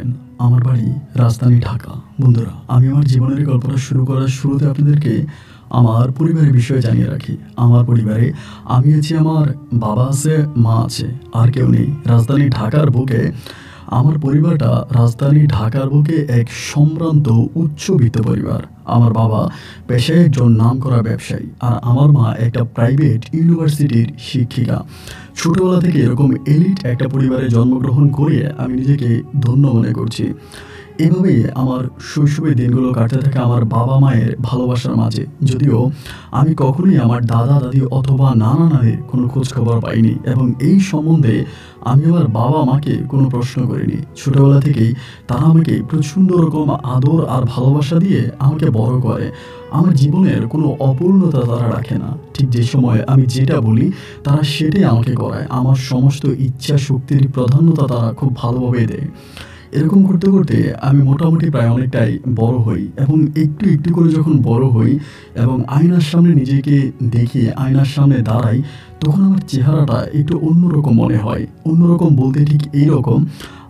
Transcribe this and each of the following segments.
জানেন, আমার বাড়ি রাজধানী ঢাকা। বন্ধুরা, আমি আমার জীবনের গল্পটা শুরু করার শুরুতে আপনাদেরকে আমার পরিবারের বিষয়ে জানিয়ে রাখি। আমার পরিবারে আমি আছি, আমার বাবা আছে, মা আছে, আর কেউ নেই। রাজধানী ঢাকার বুকে আমার পরিবারটা রাজধানী ঢাকার বুকে এক সম্ভ্রান্ত উচ্চবিত্ত পরিবার। আমার বাবা পেশায় একজন নামকরা ব্যবসায়ী, আর আমার মা একটা প্রাইভেট ইউনিভার্সিটির শিক্ষিকা। ছোটবেলা থেকে এরকম এলিট একটা পরিবারে জন্মগ্রহণ করে আমি নিজেকে ধন্য মনে করছি। এভাবেই আমার শৈশবের দিনগুলো কাটতে থাকে আমার বাবা মায়ের ভালোবাসার মাঝে। যদিও আমি কখনোই আমার দাদা দাদি অথবা নানা নানির কোনো খোঁজ খবর পাইনি, এবং এই সম্বন্ধে আমি আমার বাবা মাকে কোনো প্রশ্ন করিনি। ছোটবেলা থেকেই তারা আমাকে প্রচণ্ড রকম আদর আর ভালোবাসা দিয়ে আমাকে বড় করে। আমার জীবনের কোনো অপূর্ণতা তারা রাখে না। ঠিক যে সময় আমি যেটা বলি তারা সেটাই আমাকে করায়। আমার সমস্ত ইচ্ছা শক্তির প্রাধান্যতা তারা খুব ভালোভাবে দেয়। এরকম করতে করতে আমি মোটামুটি প্রায় অনেকটাই বড় হই, এবং একটু একটু করে যখন বড় হই এবং আয়নার সামনে নিজেকে দেখি, আয়নার সামনে দাঁড়াই, তখন আমার চেহারাটা একটু অন্যরকম মনে হয়। অন্যরকম বলতে ঠিক এইরকম,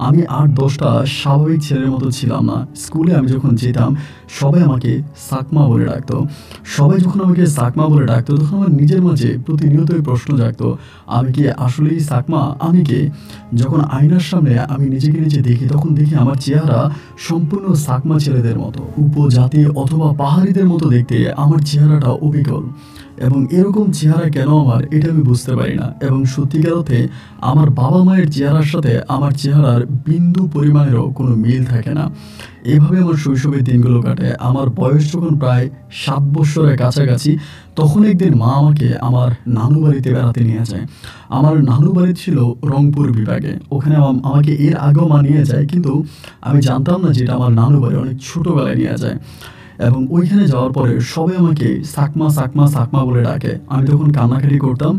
আমি ৮-১০টা স্বাভাবিক ছেলের মতো ছিলাম না। স্কুলে আমি যখন যেতাম সবাই আমাকে সাকমা বলে ডাকতো। সবাই যখন আমাকে সাকমা বলে ডাকতো তখন আমার নিজের মাঝে প্রতিনিয়তই প্রশ্ন জাগতো, আমি কি আসলেই সাকমা? আমি কে? যখন আয়নার সামনে আমি নিজেকে নিজে দেখি তখন দেখি আমার চেহারা সম্পূর্ণ সাকমা ছেলেদের মতো, উপজাতি অথবা পাহাড়িদের মতো দেখতে আমার চেহারাটা অবিকল। এবং এরকম চেহারা কেন আমার, এটা আমি বুঝতে পারি না। এবং সত্যিকার অর্থে আমার বাবা মায়ের চেহারার সাথে আমার চেহারার বিন্দু পরিমাণেরও কোনো মিল থাকে না। এভাবে আমার শৈশবের দিনগুলো কাটে। আমার বয়স যখন প্রায় ৭ বছরের কাছাকাছি, তখন একদিন মা আমাকে আমার নানু বাড়িতে বেড়াতে নিয়ে যায়। আমার নানু বাড়ি ছিল রংপুর বিভাগে। ওখানে আমাকে এর আগেও মা নিয়ে যায়, কিন্তু আমি জানতাম না যে এটা আমার নানু বাড়ি। অনেক ছোটোবেলায় নিয়ে যায়, এবং ওইখানে যাওয়ার পরে সবাই আমাকে সাকমা সাকমা সাকমা বলে ডাকে। আমি তখন কান্নাকাটি করতাম,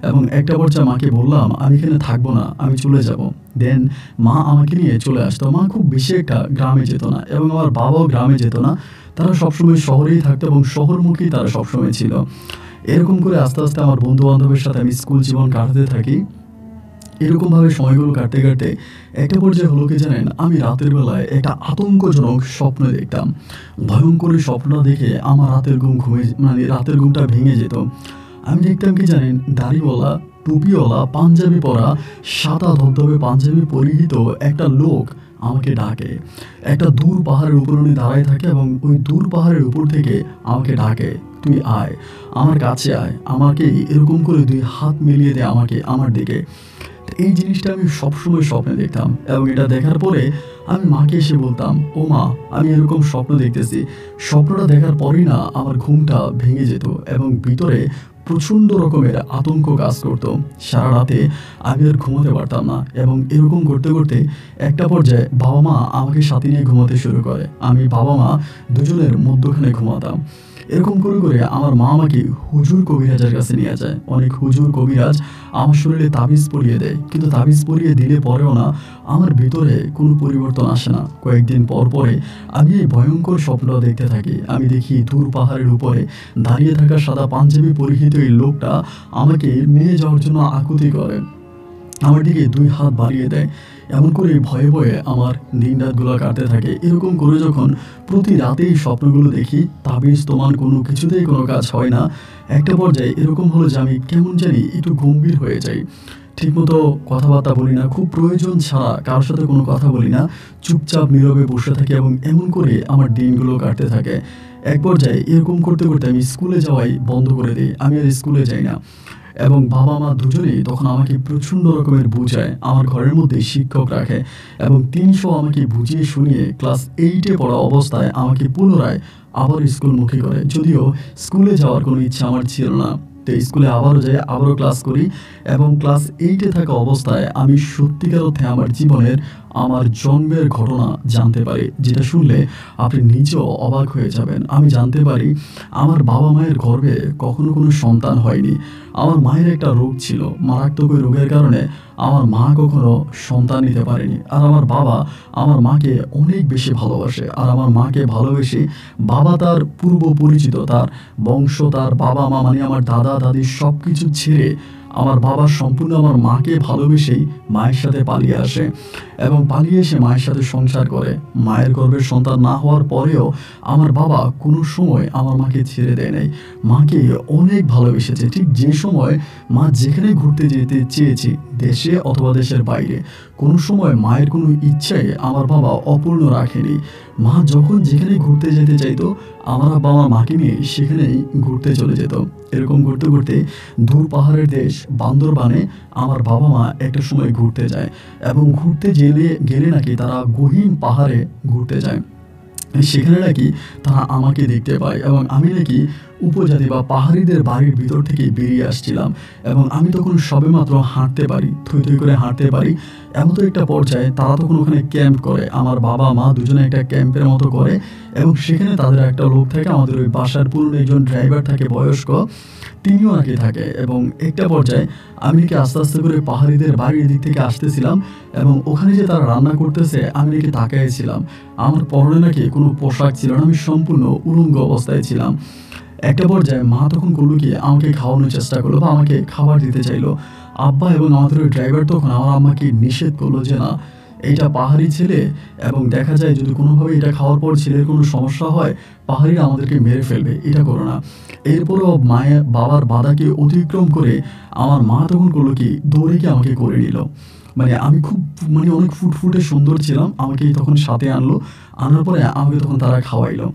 এবং একটা পর্যায়ে মাকে বললাম আমি এখানে থাকবো না, আমি চলে যাব। দেন মা আমাকে নিয়ে চলে আসতো। মা খুব বেশি একটা গ্রামে যেত না, এবং আমার বাবাও গ্রামে যেত না। তারা সবসময় শহরেই থাকতো, এবং শহরমুখী তারা সবসময় ছিল। এরকম করে আস্তে আস্তে আমার বন্ধু বান্ধবের সাথে আমি স্কুল জীবন কাটাতে থাকি। এরকমভাবে সময়গুলো কাটতে কাটতে একটা পর্যায়ে হলো কি জানেন, আমি রাতের বেলায় একটা আতঙ্কজনক স্বপ্ন দেখতাম। ভয়ঙ্কর স্বপ্নটা দেখে আমার রাতের ঘুমটা ভেঙে যেত। আমি দেখতাম কি জানেন, দাড়িওয়ালা, টুপিওয়ালা, পাঞ্জাবি পরা, সাদা ধবধবে পাঞ্জাবি পরিহিত একটা লোক আমাকে ডাকে। একটা দূর পাহাড়ের উপর উনি দাঁড়ায় থাকে, এবং ওই দূর পাহাড়ের উপর থেকে আমাকে ডাকে, তুই আয়, আমার কাছে আয়। আমাকে এরকম করে 2 হাত মিলিয়ে দেয় আমাকে, আমার দিকে। এই জিনিসটা আমি সবসময় স্বপ্নে দেখতাম, এবং এটা দেখার পরে আমি মাকে এসে বলতাম, ও মা, আমি এরকম স্বপ্ন দেখতেছি। স্বপ্নটা দেখার পরেই না আমার ঘুমটা ভেঙে যেত, এবং ভিতরে প্রচণ্ড রকমের আতঙ্ক কাজ করতো। সারা রাতে আমি আর ঘুমাতে পারতাম না, এবং এরকম করতে করতে একটা পর্যায়ে বাবা মা আমাকে সাথে নিয়ে ঘুমাতে শুরু করে। আমি বাবা মা দুজনের মধ্যখানে ঘুমাতাম। এরকম করে করে আমার মা আমাকে হুজুর কবিরাজের কাছে নিয়ে যায়। অনেক হুজুর কবিরাজ আমার শরীরে তাবিজ পরিয়ে দেয়, কিন্তু তাবিজ পরিয়ে দিলে পরেও না আমার ভিতরে কোনো পরিবর্তন আসে না। কয়েকদিন পর পরে আমি এই ভয়ঙ্কর স্বপ্ন দেখতে থাকি। আমি দেখি দূর পাহাড়ের উপরে দাঁড়িয়ে থাকা সাদা পাঞ্জাবি পরিহিত এই লোকটা আমাকে নিয়ে যাওয়ার জন্য আকুতি করে, আমার দিকে 2 হাত বাড়িয়ে দেয়। এমন করে ভয়ে ভয়ে আমার দিন রাতগুলো কাটতে থাকে। এরকম করে যখন প্রতি রাতেই স্বপ্নগুলো দেখি, তাবিজ তোমার কোনো কিছুতেই কোনো কাজ হয় না। একটা পর্যায়ে এরকম হলো যে আমি কেমন জানি একটু গম্ভীর হয়ে যাই। ঠিকমতো কথাবার্তা বলি না, খুব প্রয়োজন ছাড়া কারোর সাথে কোনো কথা বলি না, চুপচাপ নীরবে বসে থাকি, এবং এমন করে আমার দিনগুলো কাটতে থাকে। এক পর্যায়ে এরকম করতে করতে আমি স্কুলে যাওয়াই বন্ধ করে দিই। আমি আর স্কুলে যাই না, এবং বাবা মা দুজনেই তখন আমাকে প্রচণ্ড রকমের বুঝায়। আমার ঘরের মধ্যে শিক্ষক রাখে, এবং 300 আমাকে বুঝিয়ে শুনিয়ে ক্লাস 8-এ পড়া অবস্থায় আমাকে পুনরায় আবার স্কুলমুখী করে। যদিও স্কুলে যাওয়ার কোনো ইচ্ছা আমার ছিল না, তো স্কুলে আবারও যাই, আবারও ক্লাস করি, এবং ক্লাস 8-এ থাকা অবস্থায় আমি সত্যিকার অর্থে আমার জীবনের আমার জন্মের ঘটনা জানতে পারি, যেটা শুনলে আপনি নিজেও অবাক হয়ে যাবেন। আমি জানতে পারি আমার বাবা মায়ের গর্ভে কখনো কোনো সন্তান হয়নি। আমার মায়ের একটা রোগ ছিল, মারাত্মক ওই রোগের কারণে আমার মা কখনো সন্তান নিতে পারেনি। আর আমার বাবা আমার মাকে অনেক বেশি ভালোবাসে, আর আমার মাকে ভালোবেসে বাবা তার পূর্ব পরিচিত, তার বংশ, তার বাবা মা মানে আমার দাদা দাদি সব কিছু ছেড়ে আমার বাবা সম্পূর্ণ আমার মাকে ভালোবেসেই মায়ের সাথে পালিয়ে আসে। এবং পালিয়ে এসে মায়ের সাথে সংসার করে। মায়ের গর্ভের সন্তান না হওয়ার পরেও আমার বাবা কোনো সময় আমার মাকে ছেড়ে দেয় নাই, মাকে অনেক ভালোবেসেছে। ঠিক যে সময় মা যেখানে ঘুরতে যেতে চেয়েছে, দেশে অথবা দেশের বাইরে, কোনো সময় মায়ের কোনো ইচ্ছায় আমার বাবা অপূর্ণ রাখেনি। মা যখন যেখানে ঘুরতে যেতে চাইতো, আমার আব্বা আমার মাকে নিয়ে সেখানেই ঘুরতে চলে যেত। এরকম ঘুরতে ঘুরতে দূর পাহাড়ের দেশ বান্দরবানে আমার বাবা মা একটা সময় ঘুরতে যায়, এবং ঘুরতে গেলে নাকি তারা গহীন পাহাড়ে ঘুরতে যায়। সেখানে নাকি তারা আমাকে দেখতে পায়, এবং আমি নাকি উপজাতি বা পাহাড়িদের বাড়ির ভিতর থেকে বেরিয়ে আসছিলাম, এবং আমি তখন সবেমাত্র হাঁটতে পারি, থই থই করে হাঁটতে পারি। এমন তো একটা পর্যায়ে তারা তখন ওখানে ক্যাম্প করে, আমার বাবা মা দুজনে একটা ক্যাম্পের মতো করে, এবং সেখানে তাদের একটা লোক থাকে, আমাদের ওই বাসার পুরনো একজন ড্রাইভার থাকে বয়স্ক, তিনিও নাকি থাকে। এবং একটা পর্যায়ে আমি নাকি আস্তে আস্তে করে পাহাড়িদের বাড়ির দিক থেকে আসতেছিলাম, এবং ওখানে যে তারা রান্না করতেছে আমি নাকি তাকাইছিলাম। আমার পরনে নাকি কোনো পোশাক ছিল না, আমি সম্পূর্ণ উলঙ্গ অবস্থায় ছিলাম। একটা পর্যায়ে মা তখন করলো কি, আমাকে খাওয়ানোর চেষ্টা করলো বা আমাকে খাবার দিতে চাইলো। আব্বা এবং আমাদের ওই ড্রাইভার তখন আমার আম্মাকে নিষেধ করলো যে না, এইটা পাহাড়ি ছেলে, এবং দেখা যায় যদি কোনোভাবে এটা খাওয়ার পর ছেলের কোনো সমস্যা হয়, পাহাড়িরা আমাদেরকে মেরে ফেলবে, এটা করো না। এরপরও মায়ের বাবার বাধাকে অতিক্রম করে আমার মা তখন করলো কি, দৌড়ে গিয়ে আমাকে করে নিল। মানে আমি খুব অনেক ফুটফুটে সুন্দর ছিলাম, আমাকে তখন সাথে আনলো। আনার পরে আমাকে তখন তারা খাওয়াইলো।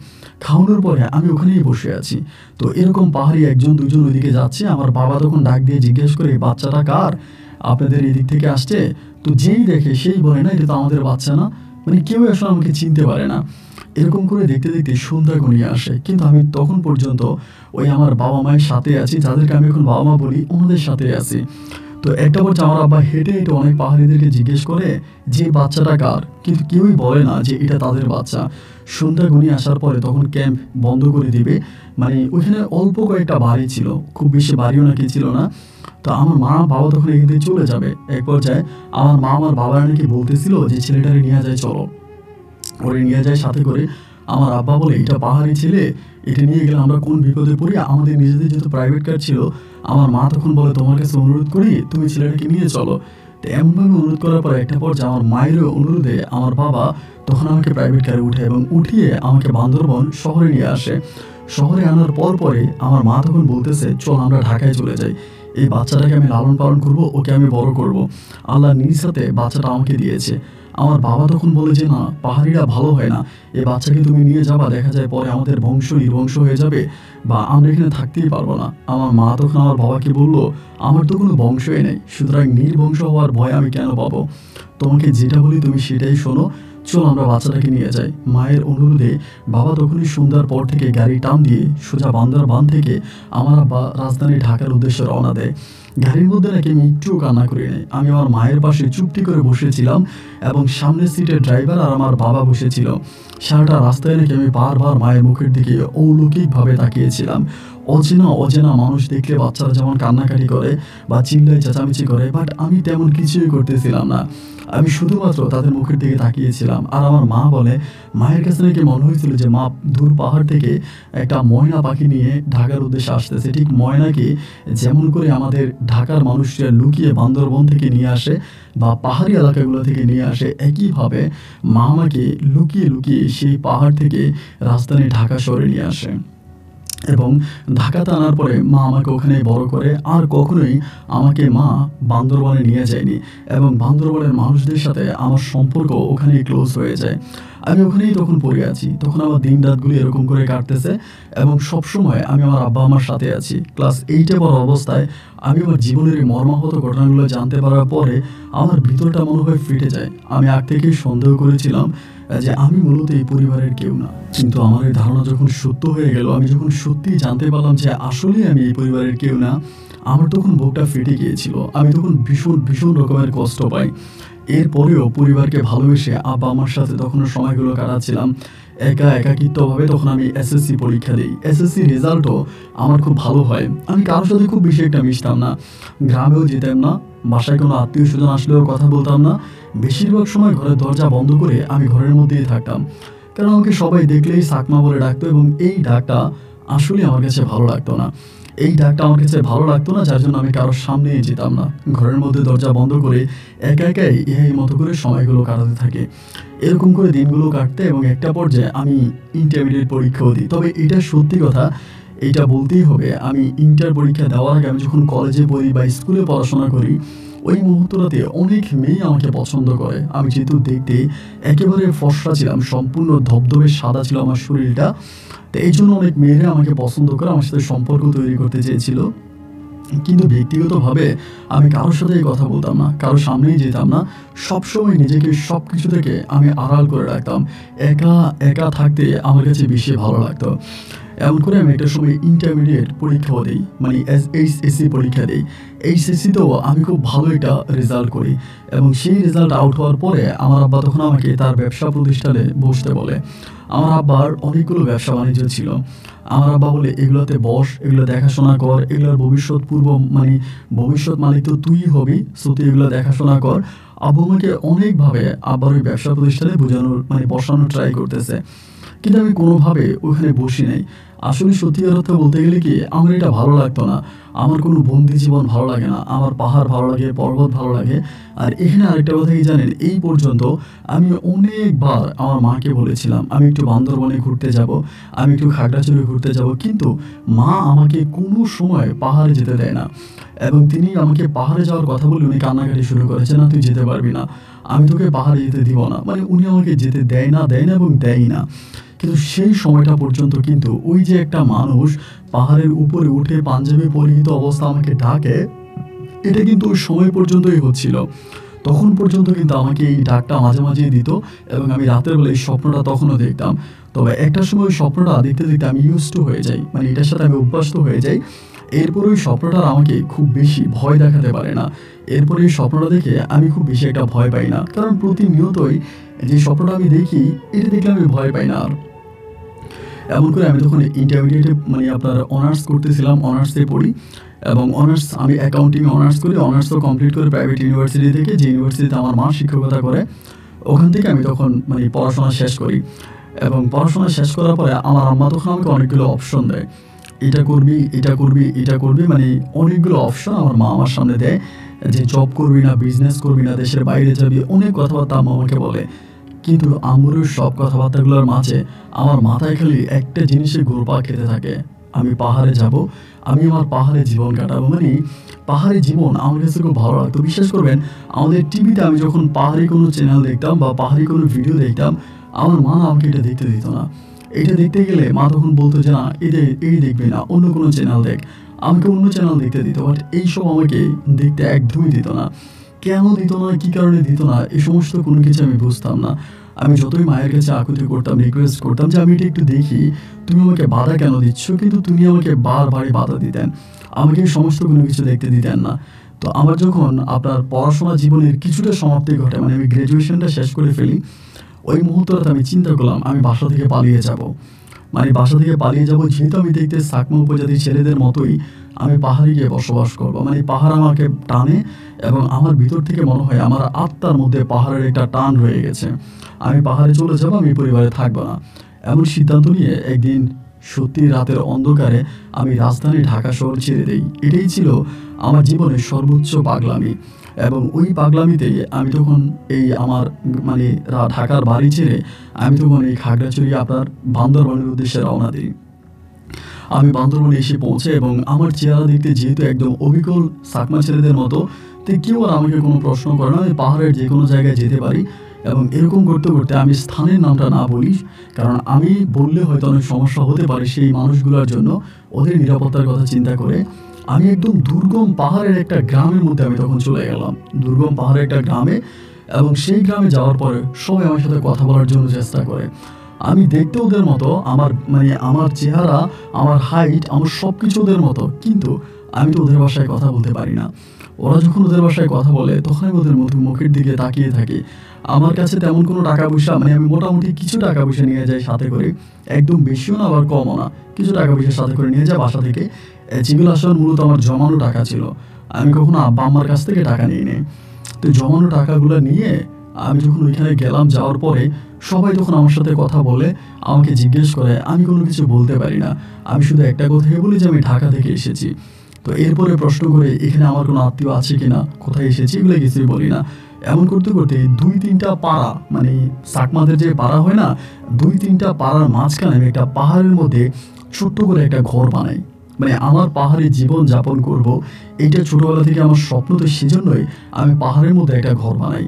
খাওয়ানোর পরে আমি ওখানেই বসে আছি। তো এরকম পাহাড়ি একজন দুজন ওইদিকে যাচ্ছে, আমার বাবা তখন ডাক দিয়ে জিজ্ঞেস করে, বাচ্চাটা কার, আপনাদের এদিক থেকে আসছে? তো যেই দেখে সেই বলে, না এটা তো আমাদের বাচ্চা না। মানে কেউ আসলে আমাকে চিনতে পারে না। এরকম করে দেখতে দেখতে সন্ধ্যা ঘনিয়ে আসে, কিন্তু আমি তখন পর্যন্ত ওই আমার বাবা মায়ের সাথে আছি, যাদেরকে আমি এখন বাবা মা বলি, ওনাদের সাথে আছি। তো একটা পর্যায়ে আমার আব্বা হেঁটে হেঁটে অনেক পাহাড়িদেরকে জিজ্ঞেস করে যে বাচ্চাটা কার, কিন্তু কেউই বলে না যে এটা তাদের বাচ্চা। সন্ধ্যা ঘনিয়ে আসার পরে তখন ক্যাম্প বন্ধ করে দিবে। মানে ওইখানে অল্প কয়েকটা বাড়ি ছিল, খুব বেশি বাড়িও নাকি ছিল না। তো আমার মা বাবা তখন এখান থেকে চলে যাবে। এক পর্যায়ে আমার মা আমার বাবার নাকি বলতেছিল যে ছেলেটারে নিয়ে যায়, চলো। ওরে নিয়ে যায় সাথে করে। আমার আব্বা বলে, এটা পাহাড়ি ছেলে, এটা নিয়ে গেলে আমরা কোন বিপদে পড়ি, আমাদের নিজেদের যেহেতু প্রাইভেট কার ছিল। আমার মা তখন বলে, তোমার কাছে অনুরোধ করি, তুমি ছেলেটাকে নিয়ে চলো। তো এমনভাবে অনুরোধ করার পর একটা পর্যায়ে আমার মায়ের অনুরোধে আমার বাবা তখন আমাকে প্রাইভেট কারে উঠে এবং উঠিয়ে আমাকে বান্দরবন শহরে নিয়ে আসে। শহরে আনার পরে আমার মা তখন বলতেছে, চল আমরা ঢাকায় চলে যাই, এই বাচ্চাটাকে আমি লালন পালন করব, ওকে আমি বড় করব। আল্লাহ নিজ হাতে বাচ্চাটা আমাকে দিয়েছে। আমার বাবা তখন বলে যে না, পাহাড়িরা ভালো হয় না, এই বাচ্চাকে তুমি নিয়ে যাবা, দেখা যায় পরে আমাদের বংশ নির্বংশ হয়ে যাবে, বা আমরা এখানে থাকতেই পারবো না। আমার মা তখন আমার বাবাকে বলল, আমার তো কোনো বংশই নেই, সুতরাং নির্বংশ হওয়ার ভয় আমি কেন পাবো, তোমাকে যেটা বলি তুমি সেটাই শোনো, চল আমরা বাচ্চাটাকে নিয়ে যাই। মায়ের অনুরোধে বাবা তখনই সন্ধ্যার পর থেকে গাড়ি টান দিয়ে সোজা বান্দরবান থেকে আমার আব্বা রাজধানী ঢাকার উদ্দেশ্যে রওনা দেয়। গাড়ির মধ্যে নাকি আমি একটুও কান্না করি নাই। আমি আমার মায়ের পাশে চুপটি করে বসেছিলাম, এবং সামনের সিটের ড্রাইভার আর আমার বাবা বসেছিল। সারাটা রাস্তায় নাকি আমি বারবার মায়ের মুখের দিকে অলৌকিকভাবে তাকিয়েছিলাম। অচেনা অচেনা মানুষ দেখলে বাচ্চারা যেমন কান্নাকাটি করে বা চিল্লায় চেঁচামেচি করে, বাট আমি তেমন কিছুই করতেছিলাম না। আমি শুধুমাত্র তাদের মুখের দিকে তাকিয়েছিলাম। আর আমার মা বলে, মায়ের কাছে নাকি মনে হয়েছিল যে মা দূর পাহাড় থেকে একটা ময়না পাখি নিয়ে ঢাকার উদ্দেশ্যে আসতেছে। ঠিক ময়নাকে যেমন করে আমাদের ঢাকার মানুষরা লুকিয়ে বান্দরবন থেকে নিয়ে আসে বা পাহাড়ি এলাকাগুলো থেকে নিয়ে আসে, একইভাবে মা আমাকে লুকিয়ে লুকিয়ে সেই পাহাড় থেকে রাজধানী ঢাকা শহরে নিয়ে আসে। এবং ঢাকাতে আনার পরে মা আমাকে ওখানে বড় করে। আর কখনোই আমাকে মা বান্দরবানে নিয়ে যায়নি, এবং বান্দরবানের মানুষদের সাথে আমার সম্পর্ক ওখানেই ক্লোজ হয়ে যায়। আমি ওখানেই তখন পড়ে আছি। তখন আমার দিন রাতগুলি এরকম করে কাটতেছে, এবং সবসময় আমি আমার আব্বা আমার সাথে আছি। ক্লাস 8-এ পড়া অবস্থায় আমি আমার জীবনের এই মর্মাহত ঘটনাগুলো জানতে পারার পরে আমার ভিতরটা মনে হয় ফেটে যায়। আমি আগ থেকেই সন্দেহ করেছিলাম যে আমি মূলত এই পরিবারের কেউ না। কিন্তু আমার এই ধারণা যখন সত্য হয়ে গেল, আমি যখন সত্যিই জানতে পারলাম যে আসলেই আমি এই পরিবারের কেউ না, আমার তখন বুকটা ফেটে গিয়েছিল। আমি তখন ভীষণ ভীষণ রকমের কষ্ট পাই। এরপরেও পরিবারকে ভালোবেসে আব্বা আমার সাথে তখন সময়গুলো কাটাচ্ছিলাম একাকিত্বভাবে। তখন আমি এসএসসি পরীক্ষা দিই। এসএসসি রেজাল্টও আমার খুব ভালো হয়। আমি কারোর সাথে খুব বেশি একটা মিশতাম না, গ্রামেও যেতাম না, বাসায় কোনো আত্মীয় স্বজন আসলেও কথা বলতাম না। বেশিরভাগ সময় ঘরের দরজা বন্ধ করে আমি ঘরের মধ্যেই থাকতাম, কারণ আমাকে সবাই দেখলেই সাকমা বলে ডাকতো, এবং এই ডাকটা আসলে আমার কাছে ভালো লাগতো না। এই ডাকটা আমার কাছে ভালো লাগতো না, যার জন্য আমি কারোর সামনে যেতাম না। ঘরের মধ্যে দরজা বন্ধ করে একা একাই এই মতো করে সময়গুলো কাটাতে থাকে। এরকম করে দিনগুলো কাটতে এবং একটা পর্যায়ে আমি ইন্টারমিডিয়েট পরীক্ষাও দিই। তবে এটা সত্যি কথা, এটা বলতেই হবে, আমি ইন্টার পরীক্ষা দেওয়ার আগে আমি যখন কলেজে পড়ি বা স্কুলে পড়াশোনা করি, ওই মুহূর্তটাতে অনেক মেয়ে আমাকে পছন্দ করে। আমি যেহেতু দেখতে একেবারে ফর্সা ছিলাম, সম্পূর্ণ ধবধবে সাদা ছিল আমার শরীরটা, তো এই জন্য অনেক মেয়েরা আমাকে পছন্দ করে, আমার সাথে সম্পর্ক তৈরি করতে চেয়েছিল। কিন্তু ব্যক্তিগতভাবে আমি কারোর সাথেই কথা বলতাম না, কারোর সামনেই যেতাম না। সবসময় নিজেকে সব কিছু থেকে আমি আড়াল করে রাখতাম। একা একা থাকতে আমার কাছে বেশি ভালো লাগতো। এমন করে আমি একটা সময় ইন্টারমিডিয়েট পরীক্ষাও দিই, মানে এইচএসসি পরীক্ষা দিই। এইচএসসিতেও আমি খুব ভালো একটা রেজাল্ট করি এবং সেই রেজাল্ট আউট হওয়ার পরে আমার আব্বা তখন আমাকে তার ব্যবসা প্রতিষ্ঠানে বসতে বলে। আমার আব্বার অনেকগুলো ব্যবসা বাণিজ্য ছিল। আমার আব্বা বলে, এগুলোতে বস, এগুলো দেখাশোনা কর, এগুলোর ভবিষ্যৎ মালিক তো তুই হবি, সো তুই এগুলো দেখাশোনা কর। আব্বু আমাকে অনেকভাবে আব্বার ওই ব্যবসা প্রতিষ্ঠানে বসানোর ট্রাই করতেছে, কিন্তু আমি কোনোভাবে ওখানে বসি নাই। আসলে সত্যিকার অর্থে বলতে গেলে কি, আমার এটা ভালো লাগতো না। আমার কোনো বন্দি জীবন ভালো লাগে না, আমার পাহাড় ভালো লাগে, পর্বত ভালো লাগে। আর এখানে আরেকটা কথা কি জানেন, এই পর্যন্ত আমি অনেকবার আমার মাকে বলেছিলাম আমি একটু বান্দরবনে ঘুরতে যাব, আমি একটু খাগড়াছড়ি ঘুরতে যাব, কিন্তু মা আমাকে কোনো সময় পাহাড়ে যেতে দেয় না। এবং তিনি আমাকে পাহাড়ে যাওয়ার কথা বলে উনি কান্নাকাটি শুরু করেছে, না তুই যেতে পারবি না, আমি তোকে পাহাড়ে যেতে দিব না। মানে উনি আমাকে যেতে দেয় না এবং দেয়ই না। কিন্তু সেই সময়টা পর্যন্ত কিন্তু ওই যে একটা মানুষ পাহাড়ের উপরে উঠে পাঞ্জাবি পরিহিত অবস্থা আমাকে ডাকে, এটা কিন্তু ওই সময় পর্যন্তই হচ্ছিল। তখন পর্যন্ত কিন্তু আমাকে এই ডাকটা মাঝে মাঝেই দিত এবং আমি রাতের বেলা এই স্বপ্নটা তখনও দেখতাম। তবে একটা সময় ওই স্বপ্নটা দেখতে দেখতে আমি ইউজ টু হয়ে যাই, মানে এটার সাথে আমি অভ্যস্ত হয়ে যাই। এরপরে ওই স্বপ্নটার আমাকে খুব বেশি ভয় দেখাতে পারে না। এরপরে এই স্বপ্নটা দেখে আমি খুব বেশি একটা ভয় পাই না, কারণ প্রতিনিয়তই যে স্বপ্নটা আমি দেখি, এটা দেখলে আমি ভয় পাই না আর। এমন করে আমি তখন ইন্টারমিডিয়েটে আপনার অনার্স করতেছিলাম, অনার্সে পড়ি এবং আমি অ্যাকাউন্টিংয়ে অনার্স করি। অনার্সও কমপ্লিট করে প্রাইভেট ইউনিভার্সিটি থেকে, যে ইউনিভার্সিটিতে আমার মা শিক্ষকতা করে, ওখান থেকে আমি তখন পড়াশোনা শেষ করি। এবং পড়াশোনা শেষ করার পরে আমার আম্মা তখন আমাকে অনেকগুলো অপশন দেয়, এটা করবি, এটা করবি, এটা করবি, অনেকগুলো অপশন আমার মা আমার সামনে দেয়, যে জব করবি না, বিজনেস করবি না, দেশের বাইরে যাবি, অনেক কথাবার্তা আম্মা আমাকে বলে। কিন্তু আম্মুর সব কথাবার্তাগুলোর মাঝে আমার মাথায় খালি একটা জিনিসে ঘুরপাক খেতে থাকে, আমি পাহাড়ে যাব, আমি আমার পাহাড়ে জীবন কাটাবো। পাহাড়ি জীবন আমার কাছে খুব ভালো লাগতো। বিশ্বাস করবেন, আমাদের টিভিতে আমি যখন পাহাড়ি কোনো চ্যানেল দেখতাম বা পাহাড়ি কোনো ভিডিও দেখতাম, আমার মা আমাকে এটা দেখতে দিত না। এটা দেখতে গেলে মা তখন বলতো যে, না, এই দেখবি না, অন্য কোনো চ্যানেল দেখ। আমাকে অন্য চ্যানেল দেখতে দিত, বাট এইসব আমাকে দেখতে একদমই দিত না। কেন দিত না, কী কারণে দিত না, এই সমস্ত কোনো কিছু আমি বুঝতাম না। আমি যতই মায়ের কাছে আকুতি করতাম, রিকোয়েস্ট করতাম যে আমি এটা একটু দেখি, তুমি আমাকে বাধা কেন দিচ্ছ, কিন্তু তুমি আমাকে বারবারই বাধা দিতেন, আমাকে এই সমস্ত কোনো কিছু দেখতে দিতেন না। তো আমার যখন আপনার পড়াশোনা জীবনের কিছুটা সমাপ্তি ঘটে, আমি গ্র্যাজুয়েশনটা শেষ করে ফেলি, ওই মুহূর্তটাতে আমি চিন্তা করলাম আমি বাসা থেকে পালিয়ে যাব। যেহেতু আমি দেখতে সাকমা উপজাতি ছেলেদের মতোই, আমি পাহাড়ে গিয়ে বসবাস করবো। পাহাড় আমাকে টানে এবং আমার ভিতর থেকে মনে হয় আমার আত্মার মধ্যে পাহাড়ের একটা টান রয়ে গেছে, আমি পাহাড়ে চলে যাবো, আমি পরিবারে থাকবো না। এমন সিদ্ধান্ত নিয়ে একদিন সত্যি রাতের অন্ধকারে আমি রাজধানী ঢাকা শহর ছেড়ে দিই। এটাই ছিল আমার জীবনের সর্বোচ্চ পাগলামি। এবং ওই পাগলামিতেই আমি তখন আমার ঢাকার বাড়ি ছেড়ে আমি তখন এই খাগড়াছড়ি আপনার বান্দরবানের উদ্দেশ্যে রওনা দিই। আমি বান্দরবনে এসে পৌঁছে এবং আমার চেহারা দেখতে যেহেতু একদম অবিকল সাকমা ছেলেদের মতো, তো কেউ আর আমাকে কোনো প্রশ্ন করে না, আমি পাহাড়ের যে কোনো জায়গায় যেতে পারি। এবং এরকম করতে করতে আমি স্থানের নামটা না বলি, কারণ আমি বললে হয়তো অনেক সমস্যা হতে পারে সেই মানুষগুলোর জন্য, ওদের নিরাপত্তার কথা চিন্তা করে আমি একদম দুর্গম পাহাড়ের একটা গ্রামের মধ্যে আমি তখন চলে গেলাম, দুর্গম পাহাড়ের একটা গ্রামে। এবং সেই গ্রামে যাওয়ার পরে সবাই আমার সাথে কথা বলার জন্য চেষ্টা করে। আমি দেখতে ওদের মতো, আমার চেহারা, আমার হাইট, আমার সব কিছু ওদের মতো, কিন্তু আমি তো ওদের ভাষায় কথা বলতে পারি না। ওরা যখন ওদের ভাষায় কথা বলে তখন আমি ওদের মুখের দিকে তাকিয়ে থাকি। আমার কাছে তেমন কোনো টাকা পয়সা, আমি মোটামুটি কিছু টাকা পয়সা নিয়ে যাই সাথে করে, একদম বেশিও না আবার কমও না, কিছু টাকা পয়সা সাথে করে নিয়ে যাই বাসা থেকে, যেগুলো আসলে মূলত আমার জমানো টাকা ছিল। আমি কখনো আব্বা আম্মার কাছ থেকে টাকা নিয়ে নিই। তো জমানো টাকাগুলো নিয়ে আমি যখন ওইখানে গেলাম, যাওয়ার পরে সবাই তখন আমার সাথে কথা বলে, আমাকে জিজ্ঞেস করে, আমি কোনো কিছু বলতে পারি না। আমি শুধু একটা কথাই বলি যে আমি ঢাকা থেকে এসেছি। তো এরপরে প্রশ্ন করে এখানে আমার কোনো আত্মীয় আছে কিনা, কোথায় এসেছি, এগুলো কিছুই বলি না। এমন করতে করতে 2-3টা পাড়া, মানে চাকমাদের যে পাড়া হয় না, 2-3টা পাড়ার মাঝখানে আমি একটা পাহাড়ের মধ্যে ছোট্ট করে একটা ঘর বানাই। মানে আমার পাহাড়ে জীবন যাপন করব, এইটা ছোটবেলা থেকে আমার স্বপ্ন। তো সেজন্যই আমি পাহাড়ের মধ্যে একটা ঘর বানাই।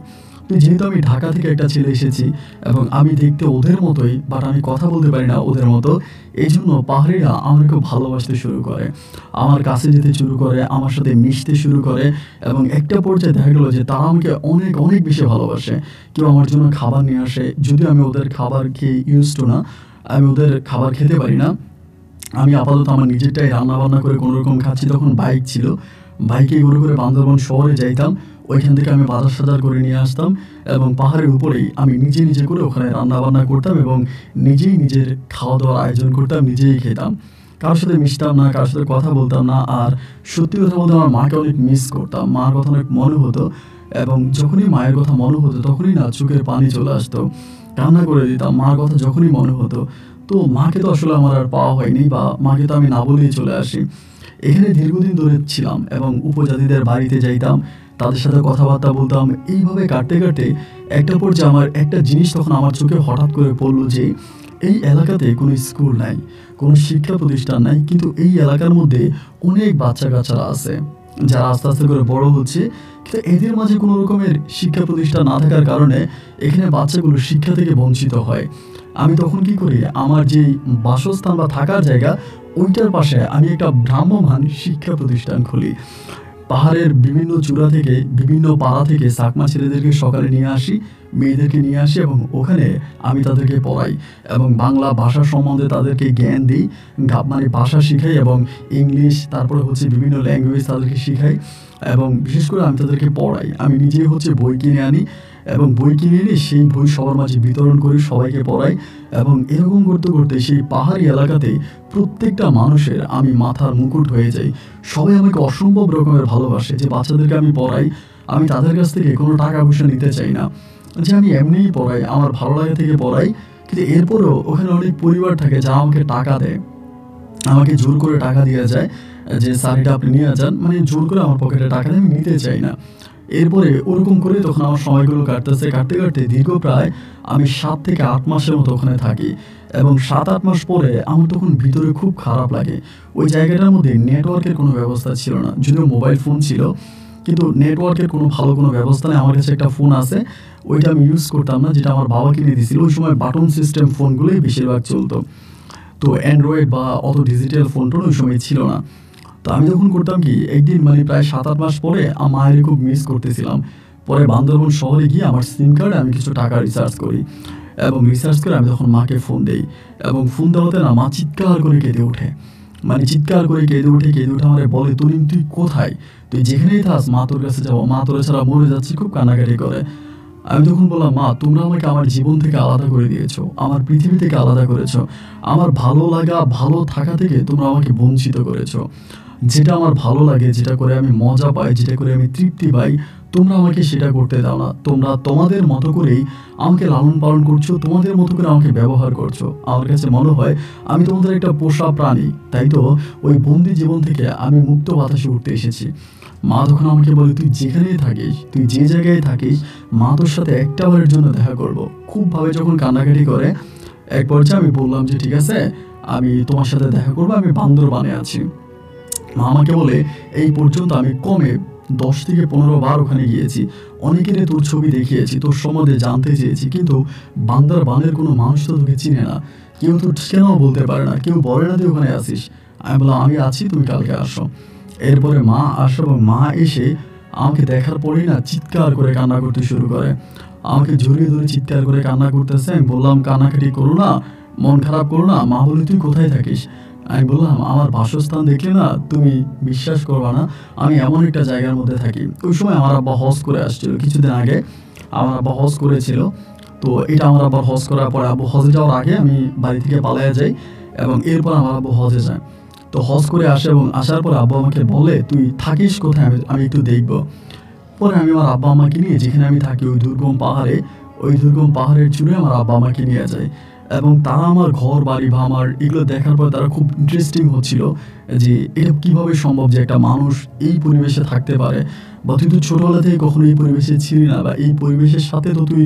তো যেহেতু আমি ঢাকা থেকে একটা ছেলে এসেছি এবং আমি দেখতে ওদের মতোই, বাট আমি কথা বলতে পারি না ওদের মতো, এই জন্য পাহাড়িরা আমাকে খুব ভালোবাসতে শুরু করে, আমার কাছে যেতে শুরু করে, আমার সাথে মিশতে শুরু করে। এবং একটা পর্যায়ে দেখা গেলো যে তারা আমাকে অনেক অনেক বেশি ভালোবাসে। কেউ আমার জন্য খাবার নিয়ে আসে, যদিও আমি ওদের খাবার খেয়ে ইউজ টু না, আমি ওদের খাবার খেতে পারি না। আমি আপাতত আমার নিজেরটাই রান্নাবান্না করে কোনোরকম খাচ্ছি। তখন বাইক ছিল, বাইকে করে করে বান্দরবান শহরে যাইতাম, ওইখান থেকে আমি বাজার সাজার করে নিয়ে আসতাম এবং পাহাড়ের উপরেই আমি নিজে নিজে করে ওখানে রান্নাবান্না করতাম এবং নিজেই নিজের খাওয়া দাওয়ার আয়োজন করতাম, নিজেই খেতাম। কারোর সাথে মিশতাম না, কারোর সাথে কথা বলতাম না। আর সত্যি কথা বলতে আমার মাকে অনেক মিস করতাম, মার কথা অনেক মনে হতো। এবং যখনই মায়ের কথা মনে হতো তখনই না চোখের পানি চলে আসতো, কান্না করে দিতাম মার কথা যখনই মনে হতো। তো মাকে তো আসলে আমার আর পাওয়া হয়নি, বা মাকে তো আমি না বলেই চলে আসি। এখানে দীর্ঘদিন ধরে ছিলাম এবং উপজাতিদের বাড়িতে যাইতাম, তাদের সাথে কথাবার্তা বলতাম। এইভাবে কাটতে কাটতে একটা পর্যায়ে আমার একটা জিনিস তখন আমার চোখে হঠাৎ করে পড়লো যে এই এলাকাতে কোনো স্কুল নাই, কোনো শিক্ষা প্রতিষ্ঠান নাই, কিন্তু এই এলাকার মধ্যে অনেক বাচ্চা কাচ্চারা আছে যারা আস্তে আস্তে করে বড় হচ্ছে, কিন্তু এদের মাঝে কোনো রকমের শিক্ষা প্রতিষ্ঠান না থাকার কারণে এখানে বাচ্চাগুলো শিক্ষা থেকে বঞ্চিত হয়। আমি তখন কি করি, আমার যে বাসস্থান বা থাকার জায়গা, ওইটার পাশে আমি একটা ভ্রাম্যমাণ শিক্ষা প্রতিষ্ঠান খুলি। পাহাড়ের বিভিন্ন চূড়া থেকে, বিভিন্ন পাড়া থেকে চাকমা ছেলেদেরকে সকালে নিয়ে আসি, মেয়েদেরকে নিয়ে আসি এবং ওখানে আমি তাদেরকে পড়াই এবং বাংলা ভাষা সম্বন্ধে তাদেরকে জ্ঞান দিই, মানে ভাষা শিখাই এবং ইংলিশ, তারপরে হচ্ছে বিভিন্ন ল্যাঙ্গুয়েজ তাদেরকে শিখাই। এবং বিশেষ করে আমি তাদেরকে পড়াই, আমি নিজেই হচ্ছে বই কিনে আনি এবং বই কিনে এনে সেই বই সবার মাঝে বিতরণ করি, সবাইকে পড়াই। এবং এরকম করতে করতে সেই পাহাড়ি এলাকাতে প্রত্যেকটা মানুষের আমি মাথার মুকুট হয়ে যাই। সবাই আমাকে অসম্ভব রকমের ভালোবাসে, যে বাচ্চাদেরকে আমি পড়াই, আমি তাদের কাছ থেকে কোনো টাকা পয়সা নিতে চাই না, যে আমি এমনিই পড়াই, আমার ভালো লাগে থেকে পড়াই। কিন্তু এরপরেও ওখানে অনেক পরিবার থাকে যারা আমাকে টাকা দেয়, আমাকে জোর করে টাকা দিয়ে যায় যে স্যার এটা আপনি নিয়ে যান, মানে জোর করে আমার পকেটে টাকা দিয়ে আমি নিতে চাই না। এরপরে ওরকম করে তখন আমার সময়গুলো কাটতেছে, কাটতে কাটতে দীর্ঘ প্রায় আমি 7 থেকে 8 মাসের মতো ওখানে থাকি। এবং 7-8 মাস পরে আমার তখন ভিতরে খুব খারাপ লাগে। ওই জায়গাটার মধ্যে নেটওয়ার্কের কোনো ব্যবস্থা ছিল না, যদিও মোবাইল ফোন ছিল, কিন্তু নেটওয়ার্কের কোনো ভালো কোনো ব্যবস্থা নেই। আমার কাছে একটা ফোন আছে, ওইটা আমি ইউজ করতাম না, যেটা আমার বাবা কিনে দিয়েছিল। ওই সময় বাটন সিস্টেম ফোনগুলোই বেশিরভাগ চলতো, তো অ্যান্ড্রয়েড বা অত ডিজিটাল ফোন টোন ওই সময় ছিল না। তো আমি তখন করতাম কি, একদিন মানে প্রায় 7-8 মাস পরে মায়ের খুব মিস করতেছিলাম। পরে বান্দরবন শহরে গিয়ে আমার সিম কার্ডে আমি কিছু টাকা রিচার্জ করি এবং রিচার্জ করে আমি তখন মাকে ফোন দেই। এবং ফোন দেওয়াতে না মা চিৎকার করে কেঁদে ওঠে, মানে চিৎকার করে কেঁদে উঠে আমারে বলে, তরিন তুই কোথায়, তুই যেখানেই থাস মা তোর কাছে যাবো, মা তোর ছাড়া মরে যাচ্ছি, খুব কান্নাকাটি করে। আমি তখন বললাম, মা তোমরা আমাকে আমার জীবন থেকে আলাদা করে দিয়েছো, আমার পৃথিবী থেকে আলাদা করেছো, আমার ভালো লাগা ভালো থাকা থেকে তোমরা আমাকে বঞ্চিত করেছো। যেটা আমার ভালো লাগে, যেটা করে আমি মজা পাই, যেটা করে আমি তৃপ্তি পাই, তোমরা আমাকে সেটা করতে দাও না। তোমরা তোমাদের মতো করেই আমাকে লালন পালন করছো, তোমাদের মতো করে আমাকে ব্যবহার করছো। আমার কাছে মনে হয় আমি তোমাদের একটা পোষা প্রাণী, তাই তো ওই বন্দি জীবন থেকে আমি মুক্ত বাতাসে উঠতে এসেছি। মা তখন আমাকে বলে, তুই যেখানেই থাকিস, তুই যে জায়গায় থাকিস, মা তোর সাথে একটা বারের জন্য দেখা করবো। খুব ভাবে যখন কান্নাকাটি করে, এক পর্যায়ে আমি বললাম যে ঠিক আছে, আমি তোমার সাথে দেখা করবো, আমি বান্দরবানে আছি। মা আমাকে বলে, এই পর্যন্ত আমি কমে 10 থেকে 15 বার ওখানে গিয়েছি, অনেকের তোর ছবি দেখিয়েছি, তোর সম্বন্ধে জানতে চেয়েছি, কিন্তু বান্দরবানের কোনো মানুষ তো তোকে চিনে না, কেউ তো কেন বলতে পারে না, কেউ বলে না তুই ওখানে আসিস। আমি বললাম, আমি আছি, তুমি কালকে আসো। এরপরে মা আসে এবং মা এসে আমাকে দেখার পরেই না চিৎকার করে কান্না করতে শুরু করে, আমাকে জড়িয়ে ধরে চিৎকার করে কান্না করতেছে। আমি বললাম, কান্নাকাটি করো না, মন খারাপ করো না। মা বলে, তুই কোথায় থাকিস? আমি বললাম, আমার বাসস্থান দেখলে না তুমি বিশ্বাস করবা না, আমি এমন একটা জায়গার মধ্যে থাকি। ওই সময় আমার আব্বা হজ করে আসছিল, কিছুদিন আগে আমার আব্বা হজ করেছিল। তো এটা আমার আব্বার হজ করার পরে, আব্বু হজে যাওয়ার আগে আমি বাড়ি থেকে পালিয়ে যাই এবং এরপর আমার আব্বু হজে যায়। তো হজ করে আসে এবং আসার পর আব্বু আমাকে বলে, তুই থাকিস কোথায়, আমি একটু দেখবো। পরে আমি আমার আব্বা আম্মাকে নিয়ে যেখানে আমি থাকি ওই দুর্গম পাহাড়ের চূড়ে আমার আব্বা আমাকে নিয়ে যায়, এবং তারা আমার ঘর বাড়ি বা আমার এগুলো দেখার পর তারা খুব ইন্টারেস্টিং হচ্ছিল যে এটা কীভাবে সম্ভব যে একটা মানুষ এই পরিবেশে থাকতে পারে, বা তুই তো ছোটোবেলা থেকে কখনো এই পরিবেশে ছিলি না, বা এই পরিবেশের সাথে তো তুই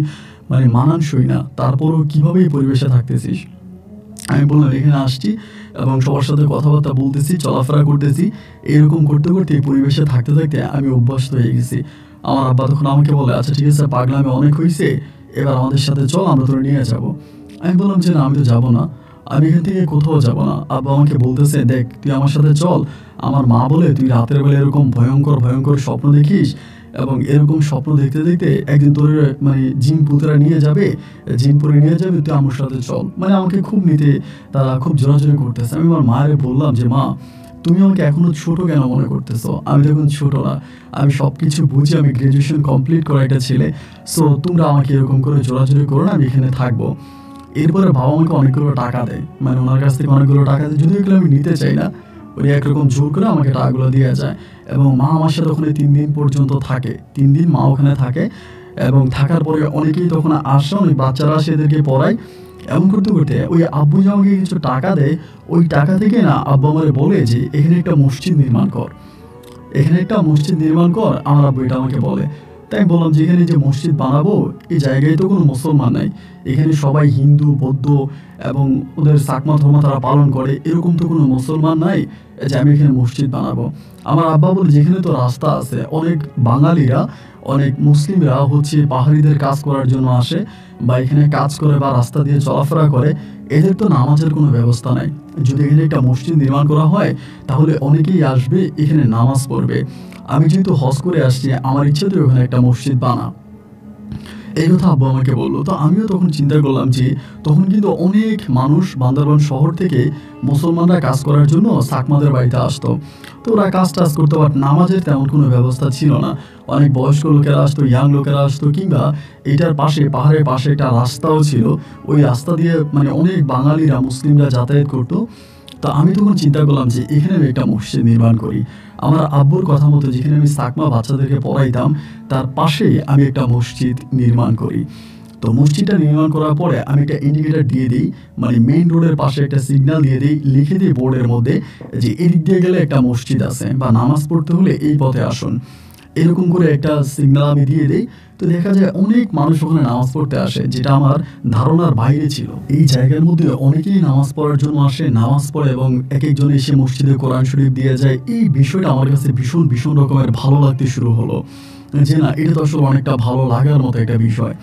মানে মানানসই না, তারপরও কীভাবে এই পরিবেশে থাকতেছিস। আমি বললাম এখানে আসছি এবং সবার সাথে কথাবার্তা বলতেছি, চলাফেরা করতেছি, এরকম করতে করতে এই পরিবেশে থাকতে থাকতে আমি অভ্যস্ত হয়ে গেছি। আমার আব্বা তখন আমাকে বলে, আচ্ছা ঠিক আছে, পাগলামি অনেক হয়েছে, এবার আমাদের সাথে চল, আমরা তোর নিয়ে যাব। আমি বললাম যে না, আমি তো যাবো না, আমি এখান থেকে কোথাও যাবো না। আব্বা আমাকে বলতেছে, দেখ তুই আমার সাথে চল, আমার মা বলে তুই রাতের বেলা এরকম ভয়ঙ্কর ভয়ঙ্কর স্বপ্ন দেখিস, এবং এরকম স্বপ্ন দেখতে দেখতে একদিন তোর মানে জিন পুতরা নিয়ে যাবে, জিন পরে নিয়ে যাবে, তুই আমার সাথে চল। মানে আমাকে খুব নিতে তারা খুব জোরাজোরি করতেছে। আমি আমার মায়ের বললাম যে মা, তুমি আমাকে এখনো ছোট কেন মনে করতেছো? আমি তখন ছোট না, আমি সব কিছু বুঝি, আমি গ্র্যাজুয়েশন কমপ্লিট করা একটা ছেলে। সো তোমরা আমাকে এরকম করে জোরাজোরি করো না, আমি এখানে থাকবো। এরপরে বাবা আমাকে অনেকগুলো টাকা দেয়, মানে ওনার কাছ থেকে অনেকগুলো টাকা দেয়, যদিও এগুলো আমি নিতে চাই না, উনি একরকম জোর করে আমাকে টাকাগুলো দিয়ে যায়। এবং মা আমার সাথে ওখানে 3 দিন পর্যন্ত থাকে, 3 দিন মা ওখানে থাকে, এবং থাকার পরে অনেকেই তখন আসে, অনেক বাচ্চারা আসে, এদেরকে পড়ায়। এমন করতে করতে ওই আব্বু যে আমাকে কিছু টাকা দেয়, ওই টাকা থেকে না আব্বু আমারে বলে যে এখানে একটা মসজিদ নির্মাণ কর, এখানে একটা মসজিদ নির্মাণ কর। আমার আব্বু এটা আমাকে বলে। তাই আমি বললাম যে এখানে যে মসজিদ বানাবো, এই জায়গায় তো কোনো মুসলমান নাই, এখানে সবাই হিন্দু বৌদ্ধ এবং ওদের সাকমা ধর্ম তারা পালন করে, এরকম তো কোনো মুসলমান নাই যে আমি এখানে মসজিদ বানাবো। আমার আব্বা বলে যেখানে তো রাস্তা আছে, অনেক বাঙালিরা অনেক মুসলিমরা হচ্ছে পাহাড়িদের কাজ করার জন্য আসে, বা এখানে কাজ করে বা রাস্তা দিয়ে চলাফেরা করে, এদের তো নামাজের কোনো ব্যবস্থা নাই। যদি এখানে একটা মসজিদ নির্মাণ করা হয় তাহলে অনেকেই আসবে, এখানে নামাজ পড়বে। আমি যেহেতু হজ করে আসছি, আমার ইচ্ছে তো ওখানে একটা মসজিদ বানা। এই কথা আব্বু আমাকে বললো। তো আমিও তখন চিন্তা করলাম যে তখন কিন্তু অনেক মানুষ বান্দরবান শহর থেকে মুসলমানরা কাজ করার জন্য সাকমাদের বাড়িতে আসতো। তো ওরা কাজ টাজ করতো, বাট নামাজের তেমন কোনো ব্যবস্থা ছিল না। অনেক বয়স্ক লোকেরা আসতো, ইয়াং লোকেরা আসতো, কিংবা এটার পাশে পাহাড়ের পাশে একটা রাস্তাও ছিল, ওই রাস্তা দিয়ে মানে অনেক বাঙালিরা মুসলিমরা যাতায়াত করতো। তো আমি তখন চিন্তা করলাম যে এখানে আমি একটা মসজিদ নির্মাণ করি। আমার আব্বুর কথা মতো যেখানে আমি সাকমা বাচ্চাদেরকে পড়াইতাম, তার পাশে আমি একটা মসজিদ নির্মাণ করি। তো মসজিদটা নির্মাণ করার পরে আমি একটা ইন্ডিকেটার দিয়ে দিই, মানে মেইন রোডের পাশে একটা সিগন্যাল দিয়ে দিই, লিখে দিই বোর্ডের মধ্যে যে এদিক দিয়ে গেলে একটা মসজিদ আছে, বা নামাজ পড়তে হলে এই পথে আসুন। এরকম করে একটা সিগন্যাল আমি দিয়ে দিই। তো দেখা যায় অনেক মানুষ ওখানে নামাজ পড়তে আসে, যেটা আমার ধারণার বাইরে ছিল। এই জায়গার মধ্যে অনেকেই নামাজ পড়ার জন্য আসে, নামাজ পড়ে, এবং এক একজন এসে মসজিদে কোরআন শরীফ দিয়ে যায়। এই বিষয়টা আমার কাছে ভীষণ ভীষণ রকমের ভালো লাগতে শুরু হলো, যে না, এটা তো আসলে অনেকটা ভালো লাগার মতো একটা বিষয়।